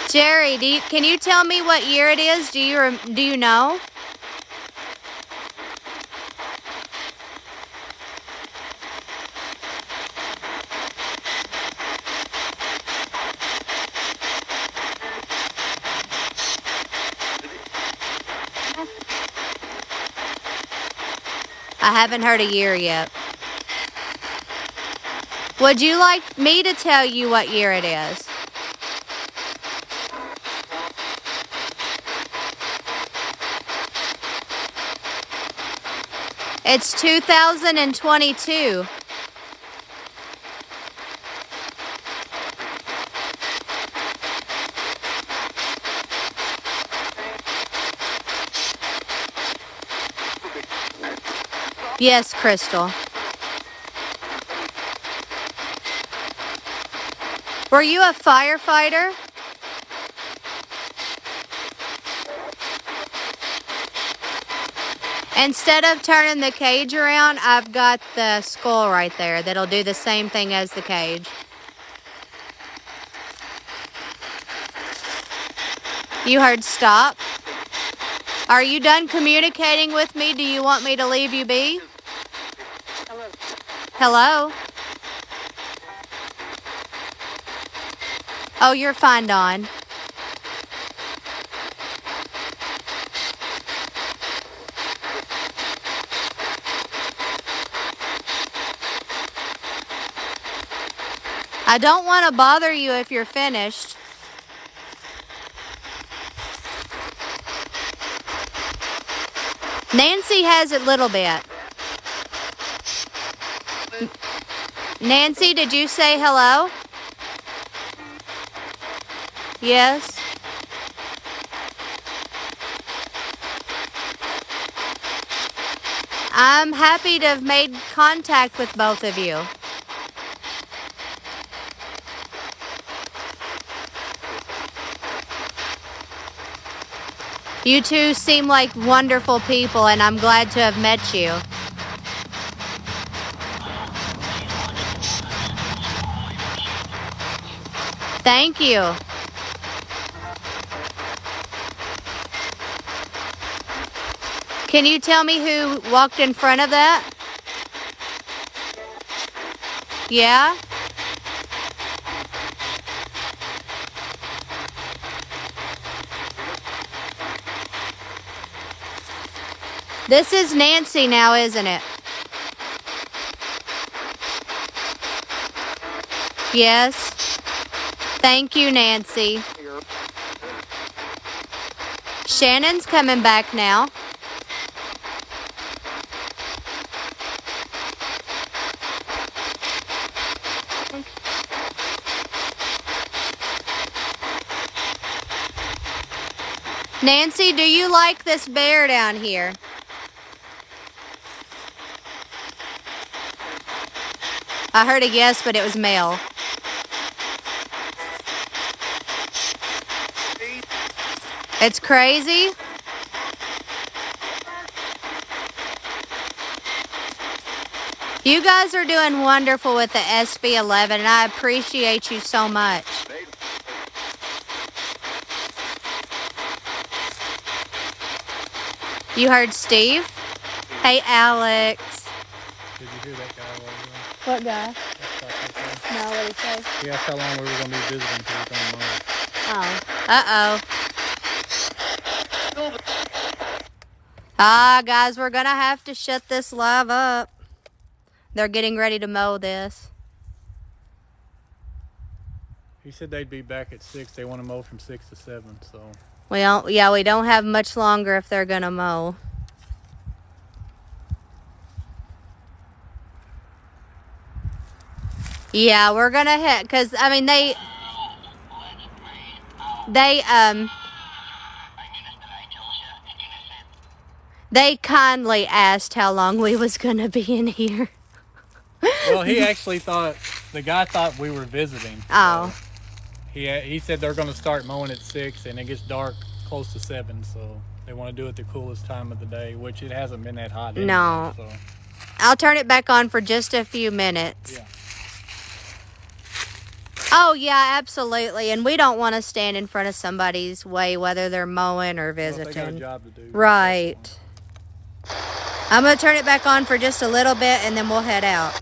Jerry, can you tell me what year it is? Do you know? I haven't heard a year yet. Would you like me to tell you what year it is? It's 2022. Yes, Crystal. Were you a firefighter? Instead of turning the cage around, I've got the skull right there that'll do the same thing as the cage. You heard stop? Are you done communicating with me? Do you want me to leave you be? Hello? Oh, you're fine, Dawn. I don't want to bother you if you're finished. Nancy has a little bit. Nancy, did you say hello? Yes. I'm happy to have made contact with both of you. You two seem like wonderful people, and I'm glad to have met you. Thank you. Can you tell me who walked in front of that? Yeah? This is Nancy now, isn't it? Yes. Thank you, Nancy. Shannon's coming back now. Nancy, do you like this bear down here? I heard a yes, but it was male. It's crazy. You guys are doing wonderful with the SB11, and I appreciate you so much. You heard Steve? Hey, Alex. Did you hear that guy over there? What guy? That's No, what did he say? he asked how long we were going to be visiting till we were going to mow. Oh. Uh-oh. Ah, guys, we're going to have to shut this live up. They're getting ready to mow this. He said they'd be back at 6. They want to mow from 6 to 7, so. Well, yeah, we don't have much longer if they're going to mow. Yeah, we're going to hit, because, I mean, they kindly asked how long we was going to be in here. Well, he actually thought, the guy thought we were visiting. Oh. So he said they're going to start mowing at 6, and it gets dark close to 7, so they want to do it the coolest time of the day, which it hasn't been that hot anyway. No. So. I'll turn it back on for just a few minutes. Yeah. Oh, yeah, absolutely. And we don't want to stand in front of somebody's way, whether they're mowing or visiting. Well, if they got a job to do. Right. I'm going to turn it back on for just a little bit, and then we'll head out.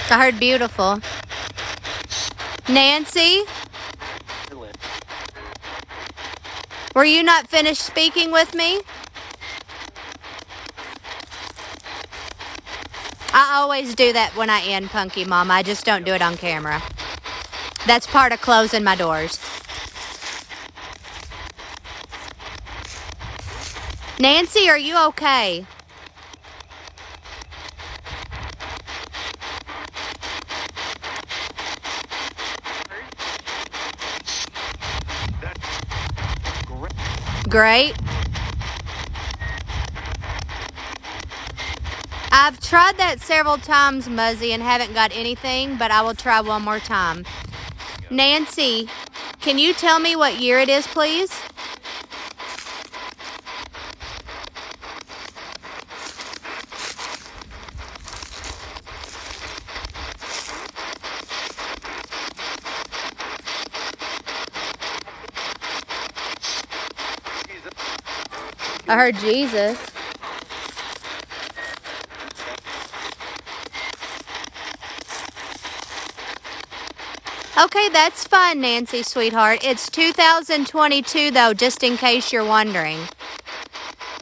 I heard beautiful. Nancy? Were you not finished speaking with me? I always do that when I end, Punky Mom. I just don't do it on camera. That's part of closing my doors. Nancy, are you okay? Great. I've tried that several times, Muzzy, and haven't got anything, but I will try one more time. Nancy, can you tell me what year it is, please? I heard Jesus. Okay, that's fine, Nancy, sweetheart. It's 2022, though, just in case you're wondering.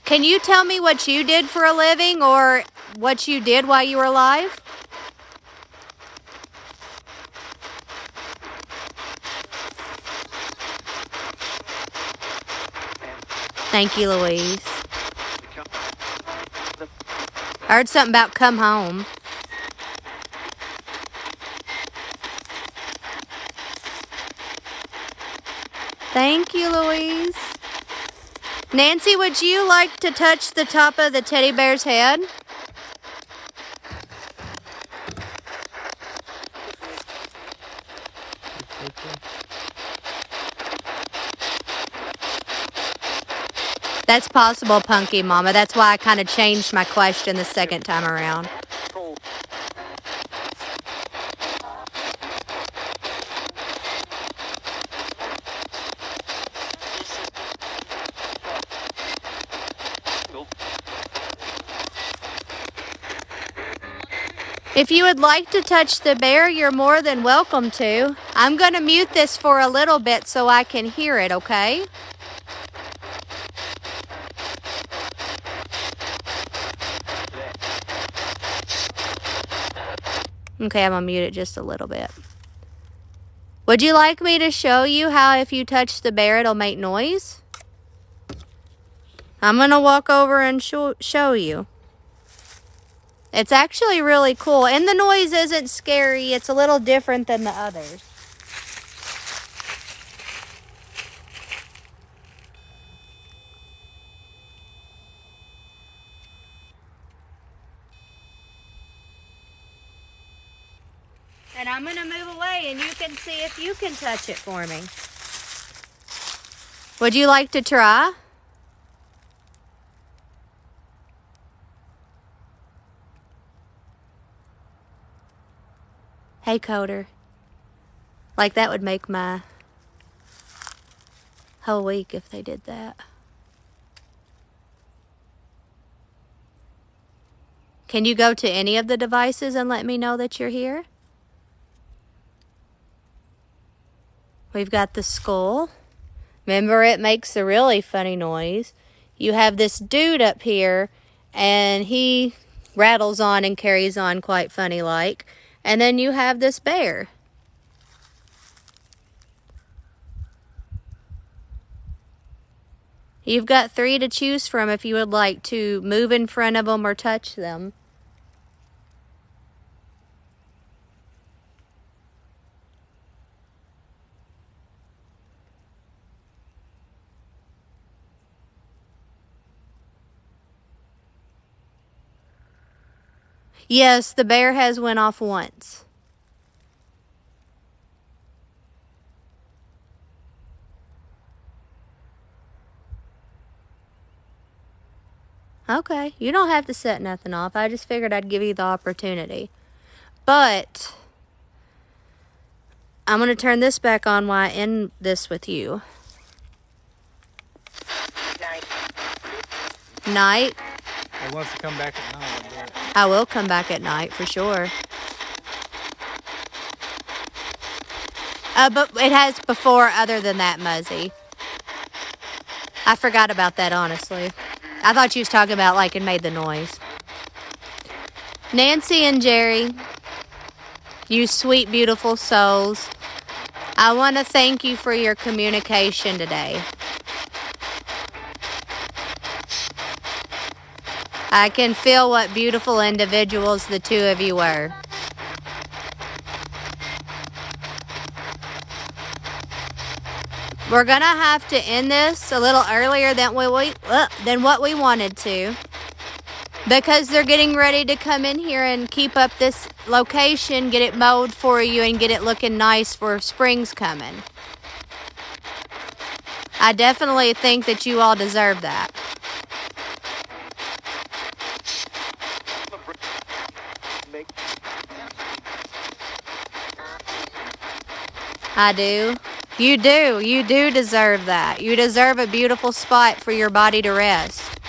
Can you tell me what you did for a living or what you did while you were alive? Thank you, Louise. I heard something about come home. Thank you, Louise. Nancy, would you like to touch the top of the teddy bear's head? That's possible, Punky Mama. That's why I kind of changed my question the second time around. If you would like to touch the bear, you're more than welcome to. I'm going to mute this for a little bit so I can hear it, okay? Okay, I'm going to mute it just a little bit. Would you like me to show you how if you touch the bear, it'll make noise? I'm going to walk over and show you. It's actually really cool. And the noise isn't scary. It's a little different than the others. And I'm going to move away and you can see if you can touch it for me. Would you like to try? Hey, Coder. Like, that would make my whole week if they did that. Can you go to any of the devices and let me know that you're here? We've got the skull. Remember, it makes a really funny noise. You have this dude up here, and he rattles on and carries on quite funny like. And then you have this bear. You've got 3 to choose from if you would like to move in front of them or touch them. Yes, the bear has went off once. Okay, you don't have to set nothing off. I just figured I'd give you the opportunity. But I'm going to turn this back on while I end this with you. Night. It wants to come back at night, but I will come back at night for sure. But it has before other than that, Muzzy. I forgot about that, honestly. I thought you was talking about like it made the noise. Nancy and Jerry, you sweet, beautiful souls, I want to thank you for your communication today. I can feel what beautiful individuals the two of you were. We're going to have to end this a little earlier than what we wanted to, because they're getting ready to come in here and keep up this location, get it mowed for you, and get it looking nice for spring's coming. I definitely think that you all deserve that. I do. You do. You do deserve that. You deserve a beautiful spot for your body to rest.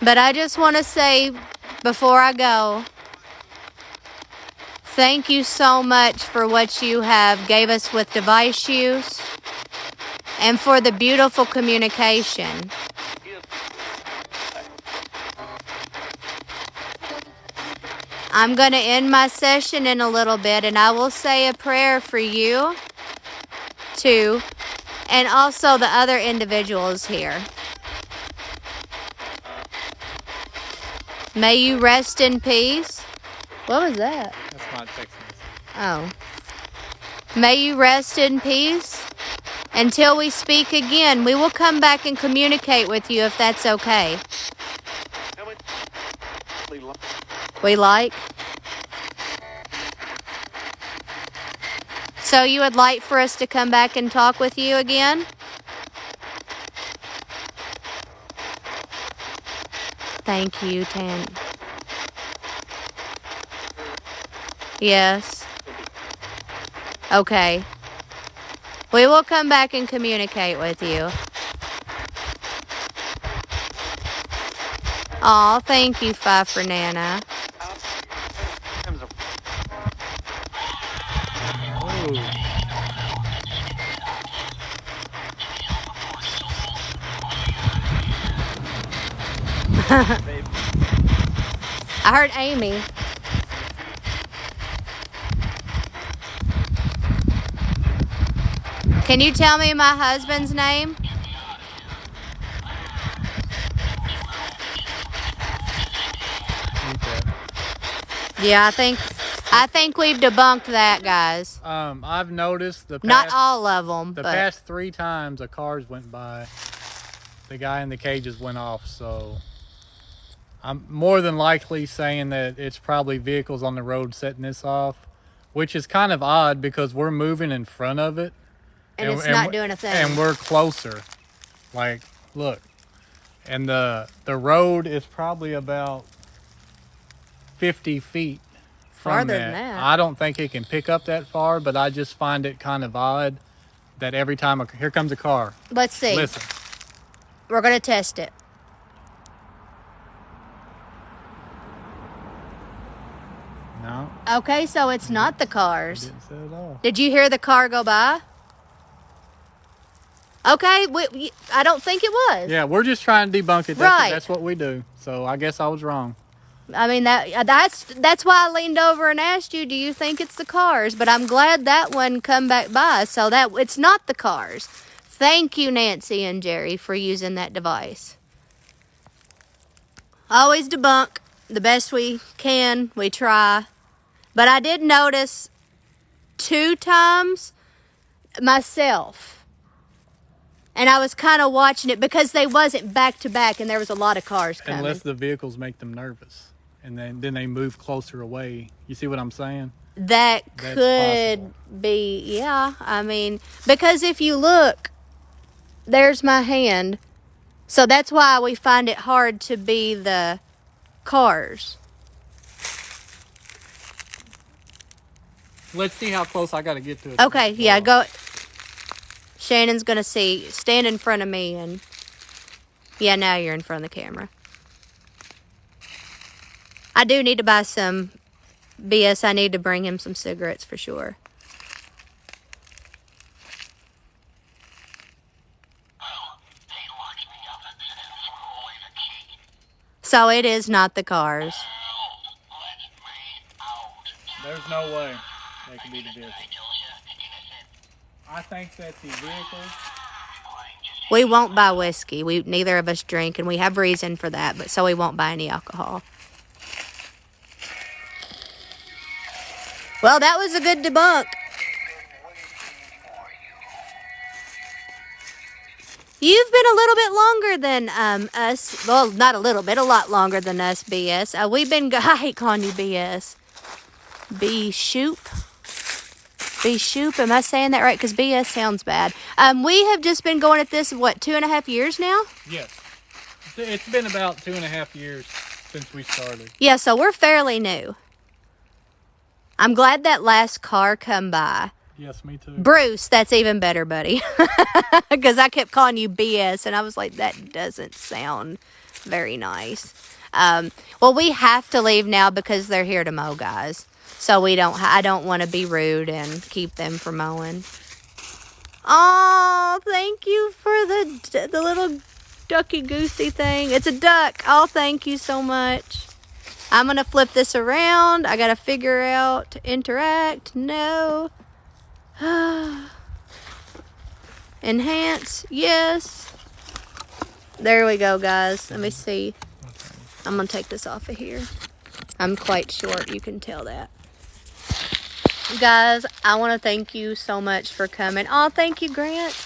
But I just want to say, before I go, thank you so much for what you have gave us with device use and for the beautiful communication. I'm going to end my session in a little bit, and I will say a prayer for you, too, and also the other individuals here. May you rest in peace. What was that? that's not Texas. Oh. May you rest in peace. Until we speak again, we will come back and communicate with you if that's okay. We like? So you would like for us to come back and talk with you again? Thank you, Tan. Yes. Okay. We will come back and communicate with you. Aw, thank you, Five for Nana. Oh, I heard Amy. Can you tell me my husband's name? Okay. Yeah, I think we've debunked that, guys. I've noticed Not all of them, the but past 3 times the cars went by, the guy in the cages went off. So I'm more than likely saying that it's probably vehicles on the road setting this off, which is kind of odd because we're moving in front of it. and it's not doing a thing. And we're closer. Like, look. And the road is probably about 50 feet from Farther that. than that. I don't think it can pick up that far, but I just find it kind of odd that every time here comes a car. Let's see. Listen. We're going to test it. No. Okay, so it's not the cars. Didn't set it off. Did you hear the car go by? Okay, I don't think it was. Yeah, we're just trying to debunk it. Right. That's what we do. So I guess I was wrong. I mean, that's why I leaned over and asked you, do you think it's the cars? But I'm glad that one come back by, so that it's not the cars. Thank you, Nancy and Jerry, for using that device. Always debunk the best we can. We try. But I did notice 2 times myself. And I was kind of watching it because they wasn't back to back and there was a lot of cars coming. Unless the vehicles make them nervous. And then they move closer away. You see what I'm saying? That's could possible. be, yeah. I mean, because if you look, there's my hand. So that's why we find it hard to be the cars. Let's see how close I got to get to it. Okay, yeah, go. Shannon's going to see. Stand in front of me and... Yeah, now you're in front of the camera. I do need to buy some BS. I need to bring him some cigarettes for sure. So it is not the cars. There's no way they could be the vehicle. I think that the vehicle... We won't buy whiskey. Neither of us drink, and we have reason for that, but so we won't buy any alcohol. Well, that was a good debunk. You've been a little bit longer than us. Well, not a little bit, a lot longer than us, BS. I hate calling you BS. B-Shoop. B-Shoop, am I saying that right? Because BS sounds bad. We have just been going at this, 2.5 years now? Yes. It's been about 2.5 years since we started. Yeah, so we're fairly new. I'm glad that last car come by. Yes, me too. Bruce, that's even better, buddy. Because I kept calling you BS, and I was like, that doesn't sound very nice. Well, we have to leave now because they're here to mow, guys. So I don't want to be rude and keep them from mowing. Oh, thank you for the little ducky goosey thing. It's a duck. Oh, thank you so much. I'm going to flip this around. I got to figure out to interact. No. Enhance. Yes. There we go, guys. Let me see. I'm going to take this off of here. I'm quite short. You can tell that. Guys, I want to thank you so much for coming. Oh, thank you, Grant.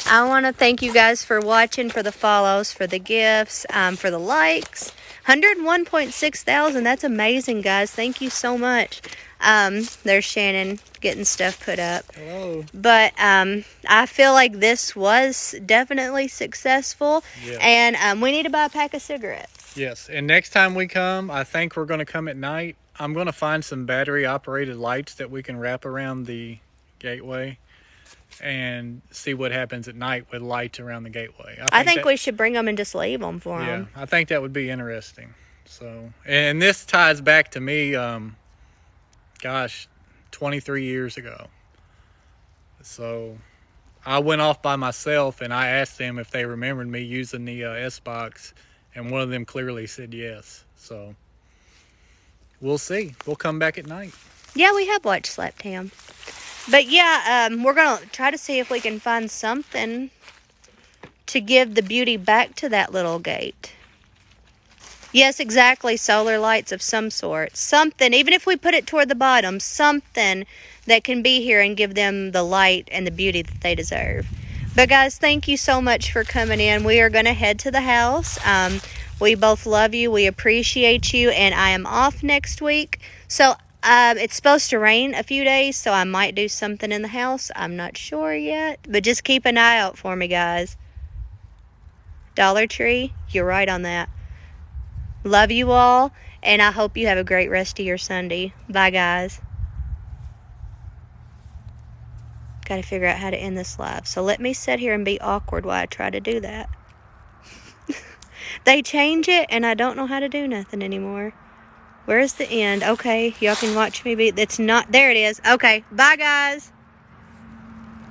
I want to thank you guys for watching, for the follows, for the gifts, for the likes. 101.6 thousand. That's amazing, guys. Thank you so much. There's Shannon getting stuff put up. Hello. But I feel like this was definitely successful. Yeah. And we need to buy a pack of cigarettes. Yes, and next time we come, I think we're going to come at night. I'm going to find some battery-operated lights that we can wrap around the gateway and see what happens at night with lights around the gateway. I think we should bring them and just leave them for them. Yeah, I think that would be interesting. So, and this ties back to me, 23 years ago. So, I went off by myself and I asked them if they remembered me using the S-Box, and one of them clearly said yes. So, we'll see. We'll come back at night. Yeah, we have watched Slap Tam. But yeah, we're going to try to see if we can find something to give the beauty back to that little gate. Yes, exactly. Solar lights of some sort. Something, even if we put it toward the bottom, something that can be here and give them the light and the beauty that they deserve. But guys, thank you so much for coming in. We are going to head to the house. We both love you. We appreciate you. And I am off next week. So it's supposed to rain a few days, so I might do something in the house. I'm not sure yet. But just keep an eye out for me, guys. Dollar Tree, you're right on that. Love you all, and I hope you have a great rest of your Sunday. Bye, guys. Got to figure out how to end this live. So let me sit here and be awkward while I try to do that. They change it, and I don't know how to do nothing anymore. Where's the end? Okay, y'all can watch me be... It's not... There it is. Okay, bye, guys.